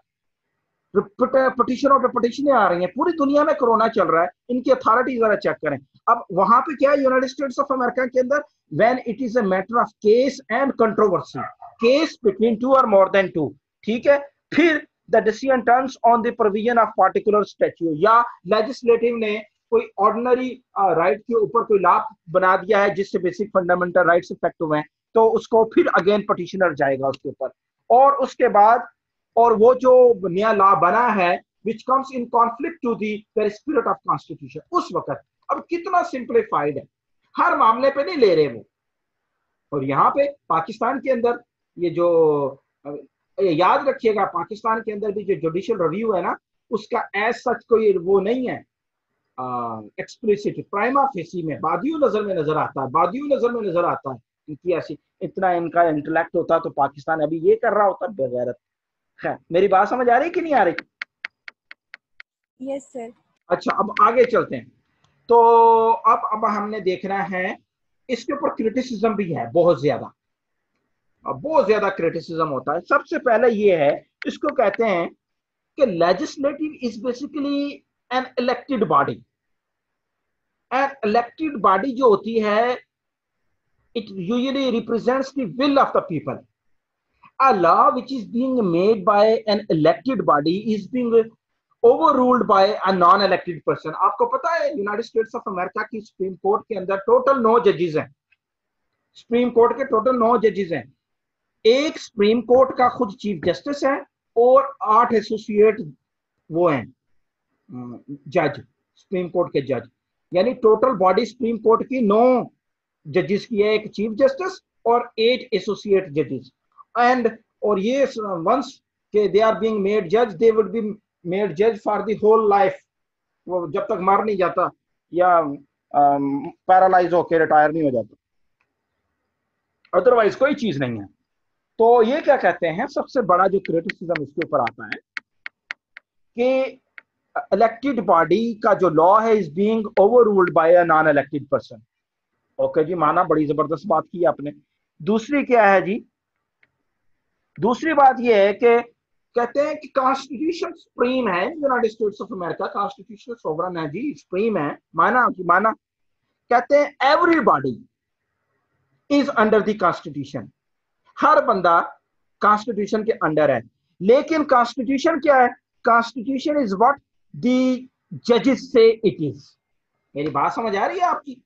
पटिशनों पे पटिशनें आ रही हैं, पूरी दुनिया में कोरोना चल रहा है, इनकी अथॉरिटी जरा चेक करें। अब वहां पे क्या है यूनाइटेड स्टेट्स ऑफ अमेरिका के अंदर, when it is a matter of case and controversy, case between 2 or more than 2, ठीक है। फिर the decision turns on the provision of particular statute, या लेजिस्लेटिव ने कोई ऑर्डिनरी राइट के ऊपर कोई लॉ बना दिया है जिससे बेसिक फंडामेंटल राइट्स इफेक्ट हुए हैं, तो उसको फिर अगेन पटिशनर जाएगा उसके ऊपर। और उसके बाद और वो जो नया लॉ बना है which comes in conflict to the spirit of constitution, उस वक्त। अब कितना सिंप्लीफाइड है, हर मामले पे नहीं ले रहे वो। और यहाँ पे पाकिस्तान के अंदर ये जो याद रखिएगा, पाकिस्तान के अंदर भी जो जुडिशियल रिव्यू है ना, उसका एज सच कोई वो नहीं है एक्सप्लिसिट, प्राइमा फेसी में बादियों नजर में नजर आता है, बादियों नजर में नजर आता है इनकी ऐसी। इतना इनका इंटेलेक्ट होता तो पाकिस्तान अभी ये कर रहा होता बेगैरत। खैर मेरी बात समझ आ रही कि नहीं आ रही? Yes sir. अच्छा अब आगे चलते हैं। तो अब हमने देखना है, इसके ऊपर क्रिटिसिज्म भी है बहुत ज्यादा, बहुत ज्यादा क्रिटिसिज्म होता है। सबसे पहले ये है, इसको कहते हैं कि legislative is basically an elected body. An elected body जो होती है, it usually represents the will of the people. A law which is being made by an elected body is being overruled by a non-elected person। आपको पता है United States of America की supreme court के अंदर total 9 जजेस हैं। Supreme court के total 9 जजेस हैं। एक सुप्रीम कोर्ट का खुद चीफ जस्टिस है और 8 एसोसिएट वो हैं जज, सुप्रीम कोर्ट के जज। यानी टोटल बॉडी सुप्रीम कोर्ट की 9 जजेस की है, एक चीफ जस्टिस और 8 एसोसिएट जजेस। एंड और ये वंस के दे आर बीइंग मेड जज, दे वुड बी मेड जज फॉर द होल लाइफ। वो जब तक मर नहीं जाता या पैरालाइज होकर रिटायर नहीं हो जाता, अदरवाइज कोई चीज नहीं है। तो ये क्या कहते हैं, सबसे बड़ा जो क्रिटिसिज्म इसके ऊपर आता है कि इलेक्टेड बॉडी का जो लॉ है is being overruled by a non elected person. Okay जी, माना बड़ी जबरदस्त बात की आपने। दूसरी क्या है जी, दूसरी बात यह है कि कहते हैं कि कॉन्स्टिट्यूशन सुप्रीम है, United States of America constitutional sovereign है जी, सुप्रीम है। माना कहते हैं everybody is under the constitution, हर बंदा कॉन्स्टिट्यूशन के अंडर है। लेकिन कॉन्स्टिट्यूशन क्या है? कॉन्स्टिट्यूशन इज व्हाट द जजेस से इट इज। मेरी बात समझ आ रही है आपकी?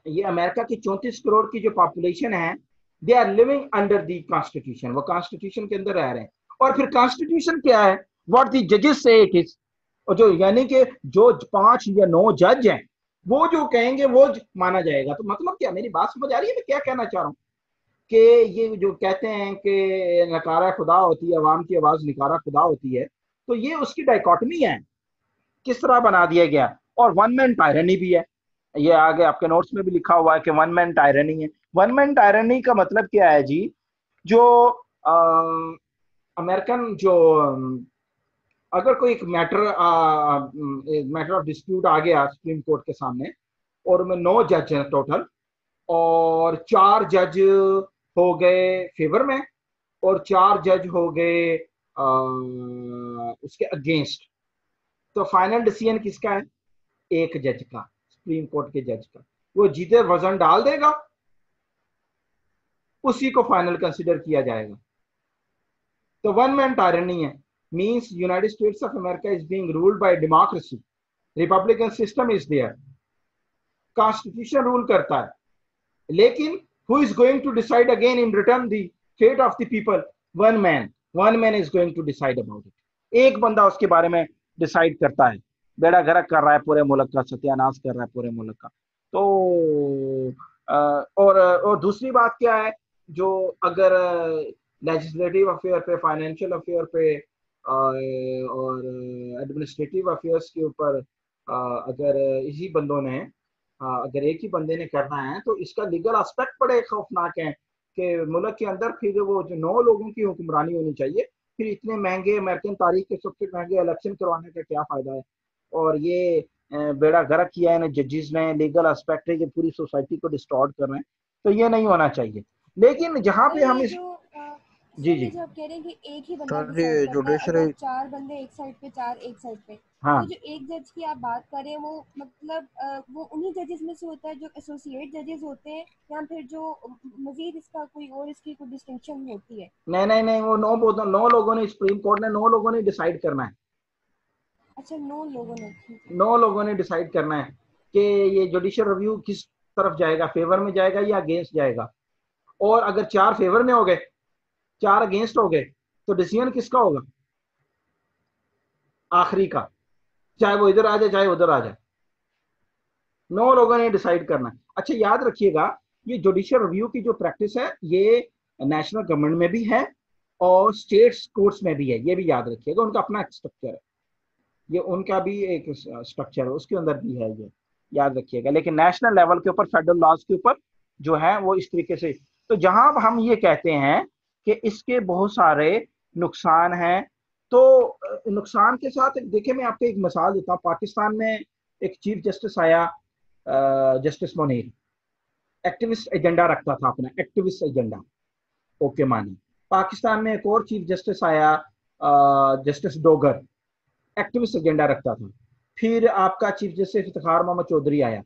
ये अमेरिका की 34 करोड़ की जो पॉपुलेशन है, they are living under the constitution, वो कॉन्स्टिट्यूशन के अंदर रह रहे हैं। और फिर कॉन्स्टिट्यूशन क्या है? व्हाट द जजेस से इट इज। और जो यानी कि जो 5 या 9 जज हैं, वो जो कहेंगे वो माना जाएगा। तो मतलब क्या, मेरी बात समझ आ रही है मैं क्या कहना चाह रहा हूँ? कि ये जो कहते हैं कि नकारा खुदा होती है, अवाम की आवाज निकारा खुदा होती है, तो ये उसकी डाइकोटमी है, किस तरह बना दिया गया। और वन मैन टायरनी भी है, ये आगे आपके नोट्स में भी लिखा हुआ है कि वन मैन टायरनी है। वन मैन टायरनी का मतलब क्या है जी? जो अमेरिकन जो अगर कोई एक मैटर ऑफ डिस्प्यूट आ गया सुप्रीम कोर्ट के सामने, और में 9 जज हैं टोटल, और 4 जज हो गए फेवर में और 4 जज हो गए उसके अगेंस्ट, तो फाइनल डिसीजन किसका है? एक जज का, सुप्रीम कोर्ट के जज का। वो जिधर वजन डाल देगा उसी को फाइनल कंसिडर किया जाएगा। तो वन मैन टायरनी है, means United States of America is being ruled by democracy, republican system is there, constitution rule करता है, लेकिन who is going to decide again in return the fate of the people? One man is going to decide about it. एक बंदा उसके बारे में decide करता है, बेड़ा गर्क कर रहा है पूरे मुल्क का, सत्यानाश कर रहा है पूरे मुल्क का। तो और दूसरी बात क्या है, जो अगर लेजिस्लेटिव अफेयर पे, फाइनेंशियल अफेयर पे और एडमिनिस्ट्रेटिव अफेयर्स के ऊपर अगर इसी बंदों ने अगर एक ही बंदे ने करना है, तो इसका लीगल एस्पेक्ट बड़े खौफनाक है कि मुल्क के अंदर फिर वो जो 9 लोगों की हुक्मरानी होनी चाहिए, फिर इतने महंगे अमेरिकन तारीख के सबसे महंगे इलेक्शन करवाने का क्या फायदा है? और ये बेड़ा गर्क किया है जजेस ने, लीगल एस्पेक्ट है कि पूरी सोसाइटी को डिस्टॉर्ट कर रहे हैं, तो ये नहीं होना चाहिए। लेकिन जहाँ पे हम इस जी जो आप कह रहे हैं कि एक ही बंदा सर जी जुडिशरी 4 बंदे एक साइड पे, 4 एक साइड पे, हाँ, तो जो एक जज की आप बात कर रहे हैं, वो मतलब वो उन्हीं जजेस में से होता है जो एसोसिएट जजेस होते हैं, या फिर जो मजीद इसका कोई और इसकी कोई डिस्टिंक्शन होती है? नहीं, वो 9 लोगों ने, सुप्रीम कोर्ट ने 9 लोगों ने डिसाइड करना है। अच्छा, 9 लोगों ने 9 लोगों ने डिसाइड करना है कि ये जुडिशियल रिव्यू किस तरफ जाएगा, फेवर में जाएगा या अगेंस्ट जाएगा। और अगर 4 फेवर में हो गए, 4 अगेंस्ट हो गए, तो डिसीजन किसका होगा? आखिरी का, चाहे वो इधर आ जाए चाहे उधर आ जाए। 9 लोगों ने डिसाइड करना है। अच्छा याद रखिएगा, ये जुडिशियल रिव्यू की जो प्रैक्टिस है, ये नेशनल गवर्नमेंट में भी है और स्टेट्स कोर्ट्स में भी है, ये भी याद रखिएगा। उनका अपना एक स्ट्रक्चर है, ये उनका भी एक स्ट्रक्चर है, उसके अंदर भी है, ये याद रखिएगा। लेकिन नेशनल लेवल के ऊपर, फेडरल लॉज के ऊपर जो है वो इस तरीके से। तो जहां हम ये कहते हैं कि इसके बहुत सारे नुकसान हैं, तो नुकसान के साथ देखिए, मैं आपको एक मिसाल देता हूँ। पाकिस्तान में एक चीफ जस्टिस आया, जस्टिस मुनीर, एक्टिविस्ट एजेंडा रखता था अपना, एक्टिविस्ट एजेंडा, ओके मानी। पाकिस्तान में एक और चीफ जस्टिस आया, जस्टिस डोगर, एक्टिविस्ट एजेंडा रखता था। फिर आपका चीफ जस्टिस इफ्तिखार मोहम्मद चौधरी आया,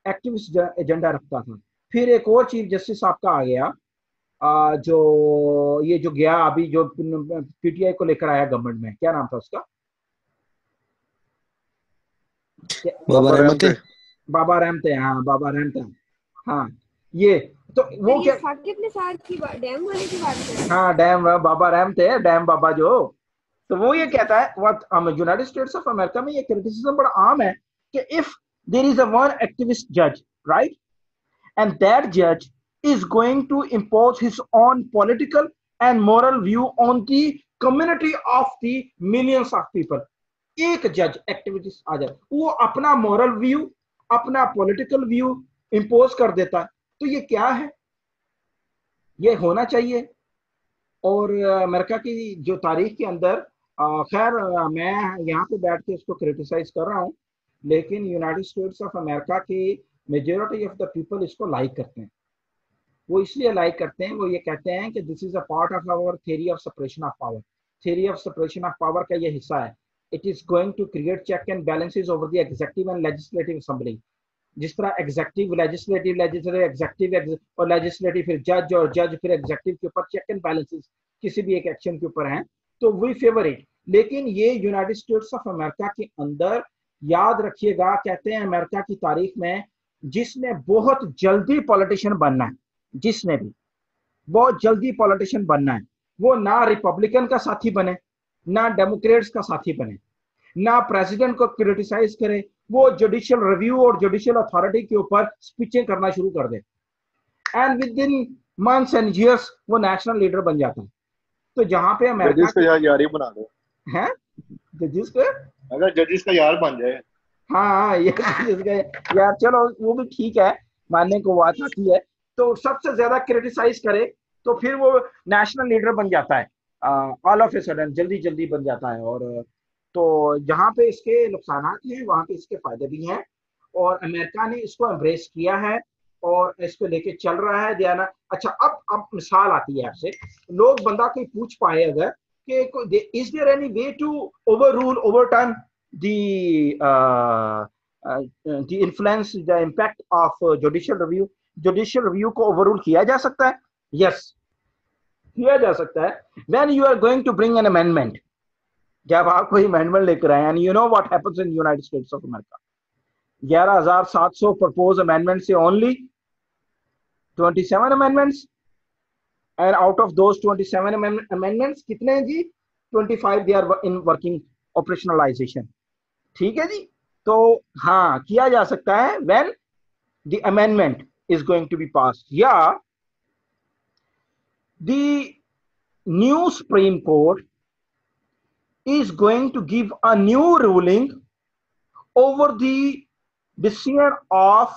एक्टिविस्ट एजेंडा रखता था। फिर एक और चीफ जस्टिस आपका आ गया, जो ये जो गया अभी, जो पीटीआई को लेकर आया गवर्नमेंट में, क्या नाम था उसका? बाबा रहमते, हाँ बाबा रहमते, हाँ। ये तो वो क्या, साकिब निसार की डैम वाले की बात कर रहे हैं? हाँ डैम बाबा रहमते, डैम बाबा जो। तो वो ये कहता है, what United States of America में ये क्रिटिसिज्म बड़ा आम है कि if there is a one activist जज, राइट, एंड दैट जज is going to impose his own political and moral view on the community of the millions of people. एक जज एक्टिविटीज आ जाए, वो अपना मोरल व्यू, अपना पॉलिटिकल व्यू इंपोज कर देता है। तो ये क्या है? ये होना चाहिए। और अमेरिका की जो तारीख के अंदर, खैर मैं यहाँ पे बैठ के इसको क्रिटिसाइज कर रहा हूँ, लेकिन यूनाइटेड स्टेट्स ऑफ अमेरिका की मेजॉरिटी ऑफ द पीपल इसको लाइक करते हैं। वो इसलिए लाइक करते हैं, वो ये कहते हैं कि this is a part of our theory of separation of power. Theory of separation of power का ये हिस्सा है। It is going to create check and balances over the executive and legislative assembly. जिस तरह एग्जीक्यूटिव, लेजिस्लेटिव, एग्जीक्यूटिव और legislative, फिर जज, और जज फिर एग्जीक्यूटिव के ऊपर चेक एंड बैलेंसेस किसी भी एक एक्शन के ऊपर हैं तो वी फेवर इट। लेकिन ये यूनाइटेड स्टेट्स ऑफ अमेरिका के अंदर याद रखिएगा, कहते हैं अमेरिका की तारीख में जिसने बहुत जल्दी पॉलिटिशियन बनना है, जिसने भी बहुत जल्दी पॉलिटिशियन बनना है, वो ना रिपब्लिकन का साथी बने, ना डेमोक्रेट्स का साथी बने, ना प्रेसिडेंट को क्रिटिसाइज करे, वो जुडिशियल रिव्यू और जुडिशियल अथॉरिटी के ऊपर स्पीचें करना शुरू कर दे and within months and years वो नेशनल लीडर बन जाता है। तो जहां पे अमेरिका जजिस का यार ही बना दो हैं, जजिस का अगर जजिस का यार बन जाए। हाँ ये यार चलो वो भी ठीक है, मानने को बात आती है। तो सबसे ज्यादा क्रिटिसाइज करे तो फिर वो नेशनल लीडर बन जाता है ऑल ऑफ ए सडन, जल्दी जल्दी बन जाता है। और तो जहाँ पे इसके नुकसान हैं वहां पे इसके फायदे भी हैं, और अमेरिका ने इसको एम्ब्रेस किया है और इसको लेके चल रहा है ध्यान। अच्छा अब मिसाल आती है आपसे, लोग बंदा कोई पूछ पाए अगर कि is there any way to overrule over time the influence the impact of judicial review, judicial review को ओवररूल किया जा सकता है? यस, किया जा सकता है। When you are going to bring an amendment, जब आप कोई अमेंडमेंट लेकर आए, and you know what happens in United States of America, 11,700 propose amendment से only 27 amendments, and out of those 27 amendments कितने हैं जी? 25 they are in working operationalisation. ठीक है जी, तो हाँ किया जा सकता है when the amendment is going to be passed, या the new supreme court is going to give a new ruling over the decision of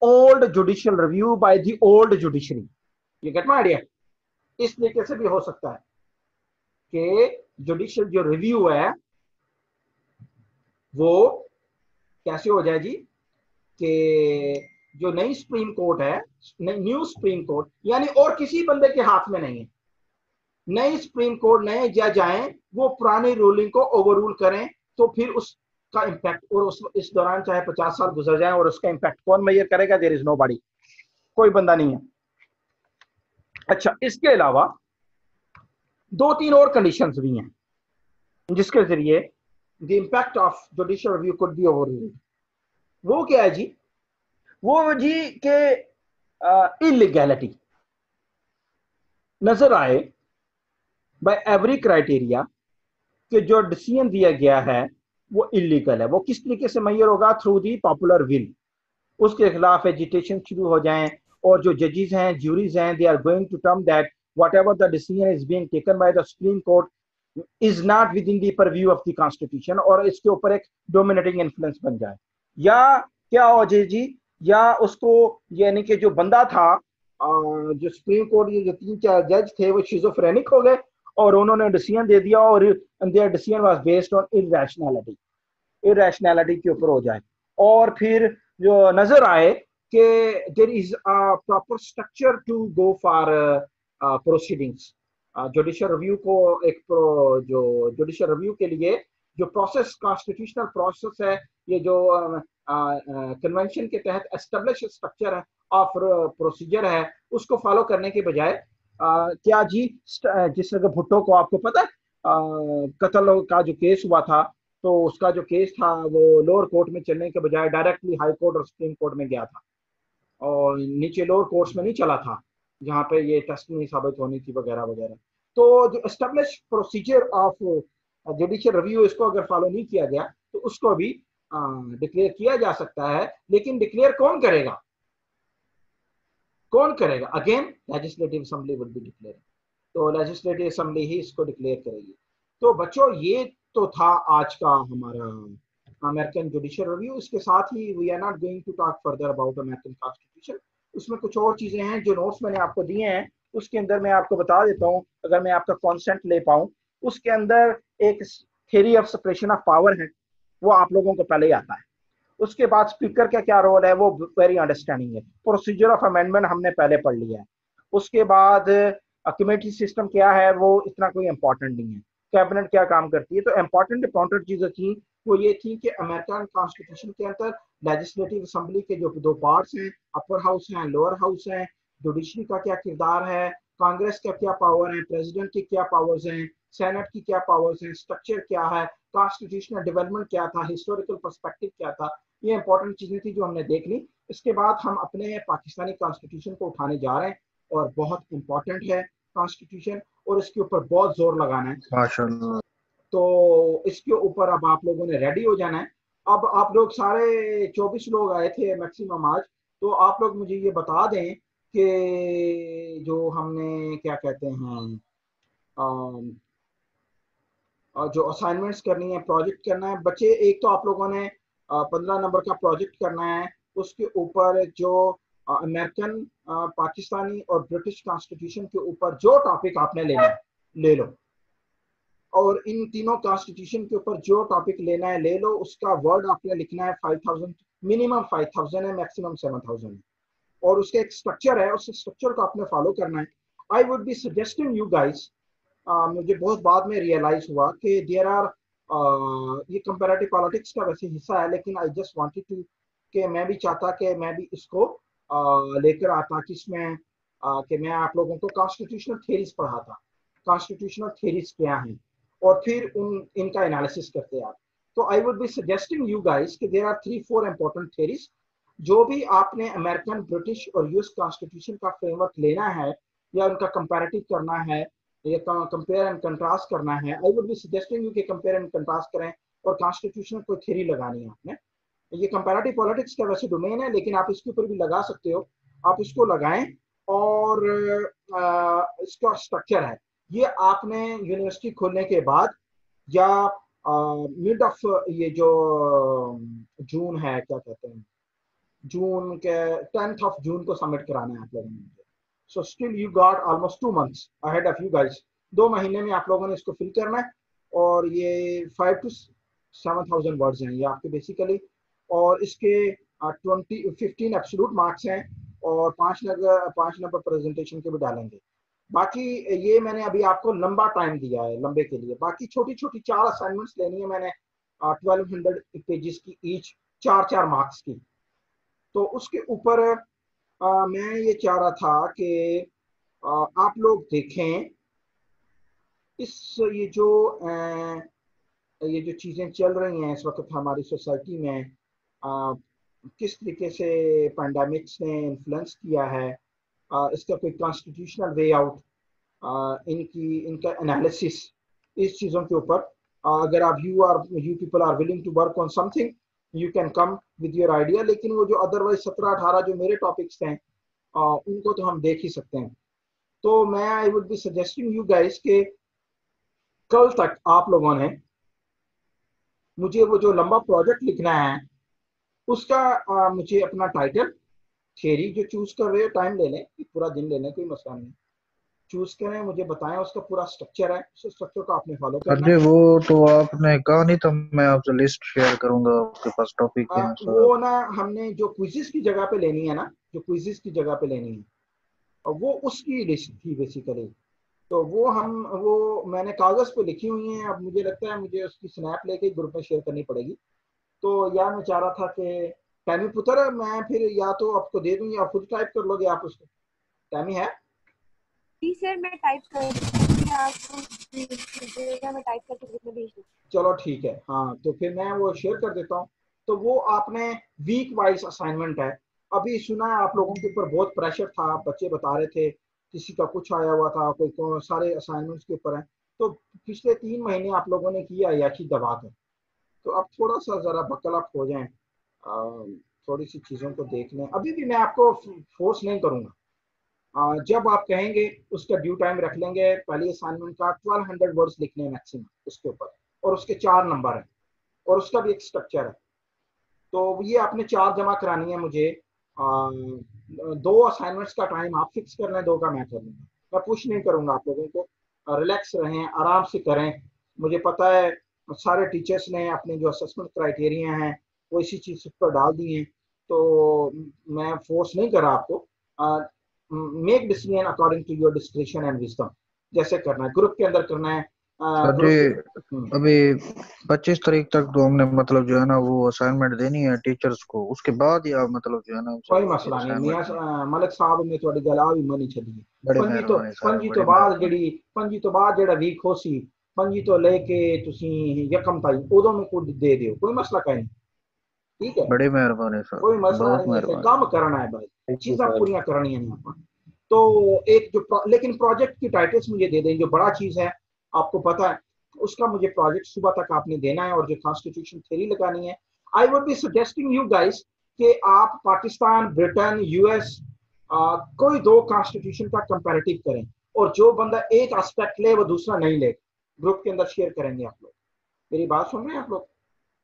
old judicial review by the old judiciary. You get my idea? इस तरीके से भी हो सकता है कि judicial जो रिव्यू है वो कैसे हो जाए जी, कि जो नई सुप्रीम कोर्ट है, न्यू सुप्रीम कोर्ट, यानी और किसी बंदे के हाथ में नहीं है, नई सुप्रीम कोर्ट नए जज आए वो पुरानी रूलिंग को ओवररूल करें, तो फिर उसका इम्पैक्ट, और इस दौरान चाहे 50 साल गुजर जाएं और उसका इम्पैक्ट कौन मेजर करेगा? देयर इज नोबडी, कोई बंदा नहीं है। अच्छा, इसके अलावा 2-3 और कंडीशंस भी हैं जिसके जरिए the impact of judicial review could be overruled. वो क्या है जी? वो जी के इलीगैलिटी नजर आए बाय एवरी क्राइटेरिया कि जो डिसीजन दिया गया है वो इलीगल है। वो किस तरीके से मेजर होगा? थ्रू दी पॉपुलर विल, उसके खिलाफ एजिटेशन शुरू हो जाएं, और जो जजेस हैं, ज्यूरीज हैं, they are going to term that whatever the decision is being taken by the supreme court is not within the purview of the constitution, और इसके ऊपर एक डोमिनेटिंग इन्फ्लुएंस बन जाए। या क्या हो जाए जी, या उसको यानी कि जो बंदा था, जो सुप्रीम कोर्ट के जो 3-4 जज थे वो शिजोफ्रेनिक हो गए और उन्होंने डिसीजन दे दिया, और their decision was based on irrationality, irrationality के ऊपर हो जाए, और फिर जो नजर आए कि there is a proper structure to go for proceedings. Judicial review को एक जो जुडिशियल रिव्यू के लिए जो प्रोसेस, कॉन्स्टिट्यूशनल प्रोसेस है, ये जो कन्वेंशन के तहत एस्टेब्लिश स्ट्रक्चर है ऑफ प्रोसीजर है, उसको फॉलो करने के बजाय क्या जी, जिस तरह भुट्टो को आपको पता है कत्ल का जो केस हुआ था, तो उसका जो केस था वो लोअर कोर्ट में चलने के बजाय डायरेक्टली हाई कोर्ट और सुप्रीम कोर्ट में गया था, और नीचे लोअर कोर्ट्स में नहीं चला था जहाँ पे ये टेस्ट नहीं साबित होनी थी वगैरह वगैरह। तो जो establish procedure of judicial review, इसको अगर फॉलो नहीं किया गया तो उसको भी डिक्लेयर किया जा सकता है। लेकिन डिक्लेयर कौन करेगा? कौन करेगा? Again legislative assembly would be declare, तो लेजिस्लेटिव असेंबली ही इसको डिक्लेयर करेगी। तो बच्चों ये तो था आज का हमारा अमेरिकन जुडिशियल रिव्यू। इसके साथ ही we are not going to talk further about American constitution. उसमें कुछ और चीजें हैं जो नोट्स मैंने आपको दिए हैं, उसके अंदर मैं आपको बता देता हूँ, अगर मैं आपका कॉन्सेंट ले पाऊँ। उसके अंदर एक theory of separation of power है, वो आप लोगों को पहले ही आता है। उसके बाद स्पीकर का क्या रोल है वो वेरी अंडरस्टैंडिंग है। प्रोसीजर ऑफ अमेंडमेंट हमने पहले पढ़ लिया है। उसके बाद कमेटी सिस्टम क्या है वो इतना कोई इंपॉर्टेंट नहीं है। कैबिनेट क्या काम करती है, तो इंपॉर्टेंट चीजें थी वो ये थी कि अमेरिकन कॉन्स्टिट्यूशन के अंदर लेजिस्लेटिव असेंबली के जो 2 पार्ट्स हैं, अपर हाउस है, लोअर हाउस है, जुडिशरी का क्या किरदार है, कांग्रेस का क्या पावर है, प्रेसिडेंट की क्या पावर्स हैं, सेनेट की क्या पावर्स हैं, स्ट्रक्चर क्या है, कॉन्स्टिट्यूशनल डेवलपमेंट क्या था, हिस्टोरिकल पर्सपेक्टिव क्या था। ये इंपॉर्टेंट चीजें थी जो हमने देख ली। इसके बाद हम अपने पाकिस्तानी कॉन्स्टिट्यूशन को उठाने जा रहे हैं और बहुत इंपॉर्टेंट है कॉन्स्टिट्यूशन, और इसके ऊपर बहुत जोर लगाना है माशाल्लाह। तो इसके ऊपर अब आप लोगों ने रेडी हो जाना है। अब आप लोग सारे 24 लोग आए थे मैक्सिमम आज, तो आप लोग मुझे ये बता दें कि जो हमने क्या कहते हैं जो असाइनमेंट्स करनी है, प्रोजेक्ट करना है बच्चे, एक तो आप लोगों ने 15 नंबर का प्रोजेक्ट करना है। उसके ऊपर जो अमेरिकन, पाकिस्तानी और ब्रिटिश कॉन्स्टिट्यूशन के ऊपर जो टॉपिक आपने लेना है ले लो, और इन तीनों कॉन्स्टिट्यूशन के ऊपर जो टॉपिक लेना है ले लो। उसका वर्ड आपने लिखना है 5000, मिनिमम 5000 है, मैक्सिमम 7000 है, और उसका एक स्ट्रक्चर है, उस स्ट्रक्चर को आपने फॉलो करना है। आई would B suggesting you guys, मुझे बहुत बाद में रियलाइज हुआ कि देयर आर, ये कंपैरेटिव पॉलिटिक्स का वैसे हिस्सा है, लेकिन आई जस्ट वांटेड टू कि मैं भी चाहता कि मैं भी इसको लेकर आता कि इसमें कि मैं आप लोगों को कॉन्स्टिट्यूशनल थ्योरीज पढ़ाता, कॉन्स्टिट्यूशनल थ्योरीज क्या हैं, और फिर इनका एनालिसिस करते आप। तो आई would B suggesting you guys कि देयर आर 3-4 इंपॉर्टेंट थ्योरीज। जो भी आपने अमेरिकन, ब्रिटिश और यूएस कॉन्स्टिट्यूशन का फ्रेमवर्क लेना है या उनका कंपैरेटिव करना है या कंपेयर एंड कंट्रास्ट करना है, आई वुड बी सजेस्टिंग यू कि कंपेयर एंड कंट्रास्ट करें और कॉन्स्टिट्यूशनल कोई थ्योरी लगानी है आपने। ये कंपैरेटिव पॉलिटिक्स का वैसे डोमेन है, लेकिन आप इसके ऊपर भी लगा सकते हो, आप इसको लगाएं। और इसका स्ट्रक्चर है ये आपने यूनिवर्सिटी खोलने के बाद या मिड ऑफ ये जो जून है, क्या कहते हैं, जून के 10th of जून को सबमिट कराना है आप लोगों ने। So still you got almost 2 months ahead of you guys. 2 महीने में आप लोगों ने इसको फिल करना है, और ये 5 to 7,000 वर्ड्स हैं ये आपके बेसिकली, और इसके 15 एब्सोल्यूट मार्क्स हैं, और 5 नंबर प्रेजेंटेशन के भी डालेंगे। बाकी ये मैंने अभी आपको लंबा टाइम दिया है लंबे के लिए। बाकी छोटी छोटी 4 असाइनमेंट्स लेनी है मैंने 1200 पेजेस की ईच, 4-4 मार्क्स की। तो उसके ऊपर मैं ये चाह रहा था कि आप लोग देखें इस ये जो चीज़ें चल रही हैं इस वक्त हमारी सोसाइटी में, किस तरीके से पैंडेमिक्स ने इन्फ्लुएंस किया है, इसका कोई कॉन्स्टिट्यूशनल वे आउट, इनका एनालिसिस, इस चीज़ों के ऊपर अगर आप you people are willing to work on something, you can come with your idea. लेकिन वो जो अदरवाइज 17-18 जो मेरे टॉपिक्स हैं उनको तो हम देख ही सकते हैं। तो मैं आई would B suggesting you guys के कल तक आप लोगों ने मुझे वो जो लंबा प्रोजेक्ट लिखना है उसका मुझे अपना टाइटल, थ्योरी जो चूज कर रहे हो टाइम ले लें, पूरा दिन ले लें, कोई मसला नहीं, चूज करें, मुझे बताएं उसका पूरा स्ट्रक्चर है, उस स्ट्रक्चर को आपने फॉलो करना अरे है। वो तो आपने कहा नहीं था, मैं आपसे लिस्ट शेयर करूंगा आपके पास टॉपिक के अनुसार। वो ना हमने जो क्विज़ेस की जगह पे लेनी है ना, जो क्विज़ेस की जगह पे लेनी है, और वो उसकी लिस्ट थी बेसिकली। तो वो मैंने कागज पे लिखी हुई है। अब मुझे लगता है मुझे उसकी स्नैप लेके ग्रुप में शेयर करनी पड़ेगी। तो यार मैं चाह रहा था कि टैमी पुत्र, मैं फिर या तो आपको दे दूं या खुद टाइप कर लोगे आप उसको। टैमी है? जी सर, मैं टाइप कर दूंगी, आप मैं टाइप करके ग्रुप में भेज दूँ। चलो ठीक है, हाँ तो फिर मैं वो शेयर कर देता हूँ। तो वो आपने वीक वाइज असाइनमेंट है। अभी सुना है आप लोगों के ऊपर बहुत प्रेशर था, बच्चे बता रहे थे किसी का कुछ आया हुआ था, कोई सारे असाइनमेंट्स के ऊपर है। तो पिछले 3 महीने आप लोगों ने किया याची दबा कर, तो अब थोड़ा सा जरा बकल अप हो जाए, थोड़ी सी चीज़ों को देख लें। अभी भी मैं आपको फोर्स नहीं करूँगा, जब आप कहेंगे उसका ड्यू टाइम रख लेंगे। पहली असाइनमेंट का 1200 वर्ड्स लिखने हैं मैक्सिमम उसके ऊपर, और उसके 4 नंबर है, और उसका भी एक स्ट्रक्चर है। तो ये आपने 4 जमा करानी है मुझे। 2 असाइनमेंट्स का टाइम आप फिक्स कर लें, 2 का मैं कर लूँगा। मैं पुश नहीं करूँगा आप लोगों को, रिलैक्स रहें, आराम से करें। मुझे पता है सारे टीचर्स ने अपने जो असेसमेंट क्राइटेरिया हैं वो इसी चीज़ पर डाल दिए हैं, तो मैं फोर्स नहीं कर रहा आपको। Make decision according to your description and wisdom, जैसे करना है ग्रुप के अंदर करना है, सर जी अभी 25 तारीख तक तो हमने मतलब जो है ना वो असाइनमेंट देनी है टीचर्स को, उसके बाद ही आप मतलब जो है ना कोई मसला नहीं मियां मलिक साहब ने थोड़ी गल आ भी मनी छड़ी बड़ी पंजी तो मेहरबानी सर, पंजी तो बड़ी बाद मेहरबानी। जड़ी पंजी तो बाद जड़ा वीक होसी पंजी तो लेके तुसी यकम ताई उदों में को दे दियो, कोई मसला कहीं नहीं, ठीक है, बड़ी मेहरबानी सर, कोई मसला बहुत नहीं है, इसे मेहरबानी। काम करना है भाई, थैंक यू चीज़ां सर। पूरियां करनी है यहाँ पर। तो एक जो लेकिन प्रोजेक्ट की टाइटल्स मुझे दे दें, जो बड़ा चीज़ है आपको पता है उसका मुझे प्रोजेक्ट सुबह तक आपने देना है, और जो कॉन्स्टिट्यूशन थ्योरी लगानी है। आई would B suggesting you guys कि आप पाकिस्तान, ब्रिटेन, यूएस कोई दो कॉन्स्टिट्यूशन का कंपैरेटिव करें, और जो बंदा एक एस्पेक्ट ले वो दूसरा नहीं ले, ग्रुप के अंदर शेयर करेंगे आप लोग। मेरी बात सुन रहे हैं आप लोग?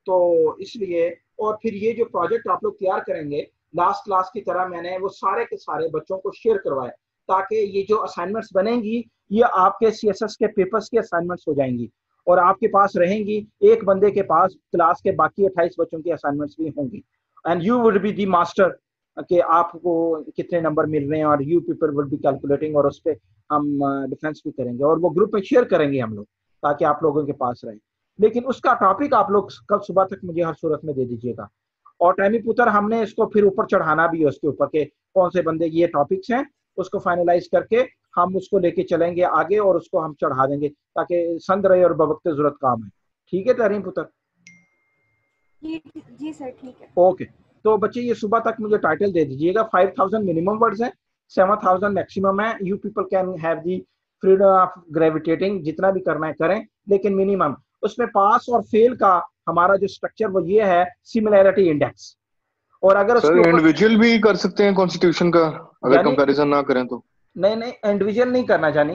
तो इसलिए, और फिर ये जो प्रोजेक्ट आप लोग तैयार करेंगे लास्ट क्लास की तरह मैंने वो सारे के सारे बच्चों को शेयर करवाए, ताकि ये जो असाइनमेंट्स बनेंगी ये आपके सीएसएस के पेपर्स की असाइनमेंट्स हो जाएंगी, और आपके पास रहेंगी, एक बंदे के पास क्लास के बाकी 28 बच्चों की असाइनमेंट्स भी होंगी, and you would be the master कि आपको कितने नंबर मिल रहे हैं, और you people would be calculating, और उस पर हम डिफेंस भी करेंगे, और वो ग्रुप में शेयर करेंगे हम लोग, ताकि आप लोगों के पास रहे। लेकिन उसका टॉपिक आप लोग कल सुबह तक मुझे हर सूरत में दे दीजिएगा। और टैमी पुत्र हमने इसको फिर ऊपर चढ़ाना भी है उसके ऊपर के कौन से बंदे ये टॉपिक्स हैं, उसको फाइनलाइज करके हम उसको लेके चलेंगे आगे, और उसको हम चढ़ा देंगे ताकि संद रहे और बवक्त जरूरत काम है। ठीक है तहरीम पुत्र? जी सर ठीक है। ओके, तो बच्चे ये सुबह तक मुझे टाइटल दे दीजिएगा। 5000 मिनिमम वर्ड्स हैं, 7000 मैक्सिमम है। You people can have the freedom of gravitating, जितना भी करना है करें, लेकिन मिनिमम उसमें पास और फेल का हमारा जो स्ट्रक्चर वो ये है, सिमिलैरिटी इंडेक्स। और अगर सर उसके ऊपर इंडिविजुअल भी कर सकते हैं कॉन्स्टिट्यूशन का, अगर यानी कंपैरिजन ना करें तो? नहीं नहीं, इंडिविजुअल नहीं करना जानी।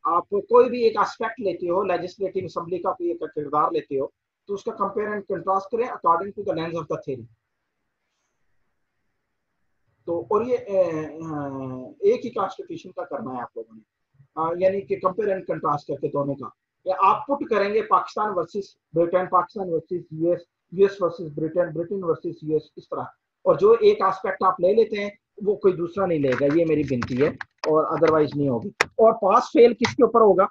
आप कोई भी एक एस्पेक्ट लेते हो, लेजिस्लेटिव असेंबली का कोई एक किरदार लेते हो, तो उसका कंपेयर एंड कंट्रास्ट करें according to the lens of the theory. तो और ये एक ही कॉन्स्टिट्यूशन का करना है आप लोगों ने, यानी कि कंपेयर एंड कंट्रास्ट करके दोनों का, या आप पुट करेंगे Pakistan versus Britain, Pakistan versus US, US versus Britain, Britain versus US, इस तरह। और जो एक एस्पेक्ट आप ले लेते हैं वो कोई दूसरा नहीं लेगा, ये मेरी विनती है, और अदरवाइज नहीं होगी। और पास फेल किसके ऊपर होगा?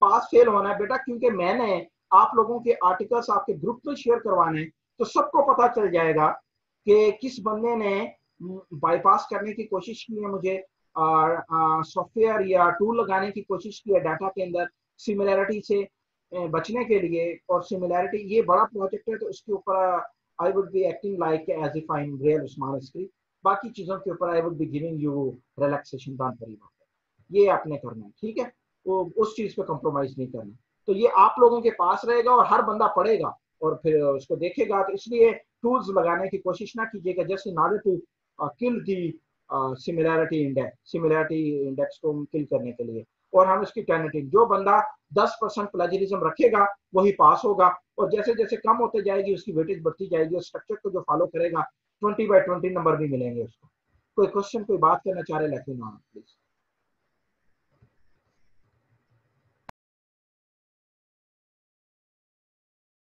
पास फेल होना है बेटा, क्योंकि मैंने आप लोगों के आर्टिकल्स आपके ग्रुप में शेयर करवाने हैं, तो सबको पता चल जाएगा कि किस बंदे ने बाईपास करने की कोशिश की है, मुझे सॉफ्टवेयर या टूल लगाने की कोशिश की है डाटा के अंदर सिमिलैरिटी से बचने के लिए। और सिमिलैरिटी ये बड़ा प्रोजेक्ट है, तो उसके ऊपर I would be acting like as if I am real Usman Askari. बाकी चीजों के ऊपर I would be giving you relaxation दान परिवार, ये आपने करना है, ठीक है? वो उस चीज पे कॉम्प्रोमाइज नहीं करना। तो ये आप लोगों के पास रहेगा और हर बंदा पढ़ेगा और फिर उसको देखेगा। तो इसलिए टूल्स लगाने की कोशिश ना कीजिएगा just in order to kill the similarity index को किल करने के लिए। और हम इसकी टेंटेटिव, जो बंदा 10% प्लेजरिज्म रखेगा वही पास होगा, और जैसे जैसे कम होते जाएगी उसकी वेटेज बढ़ती जाएगी, और स्ट्रक्चर को जो फॉलो करेगा 20/20 नंबर भी मिलेंगे उसको। कोई क्वेश्चन, कोई बात करना चाह रहे, लेकिन प्लीज।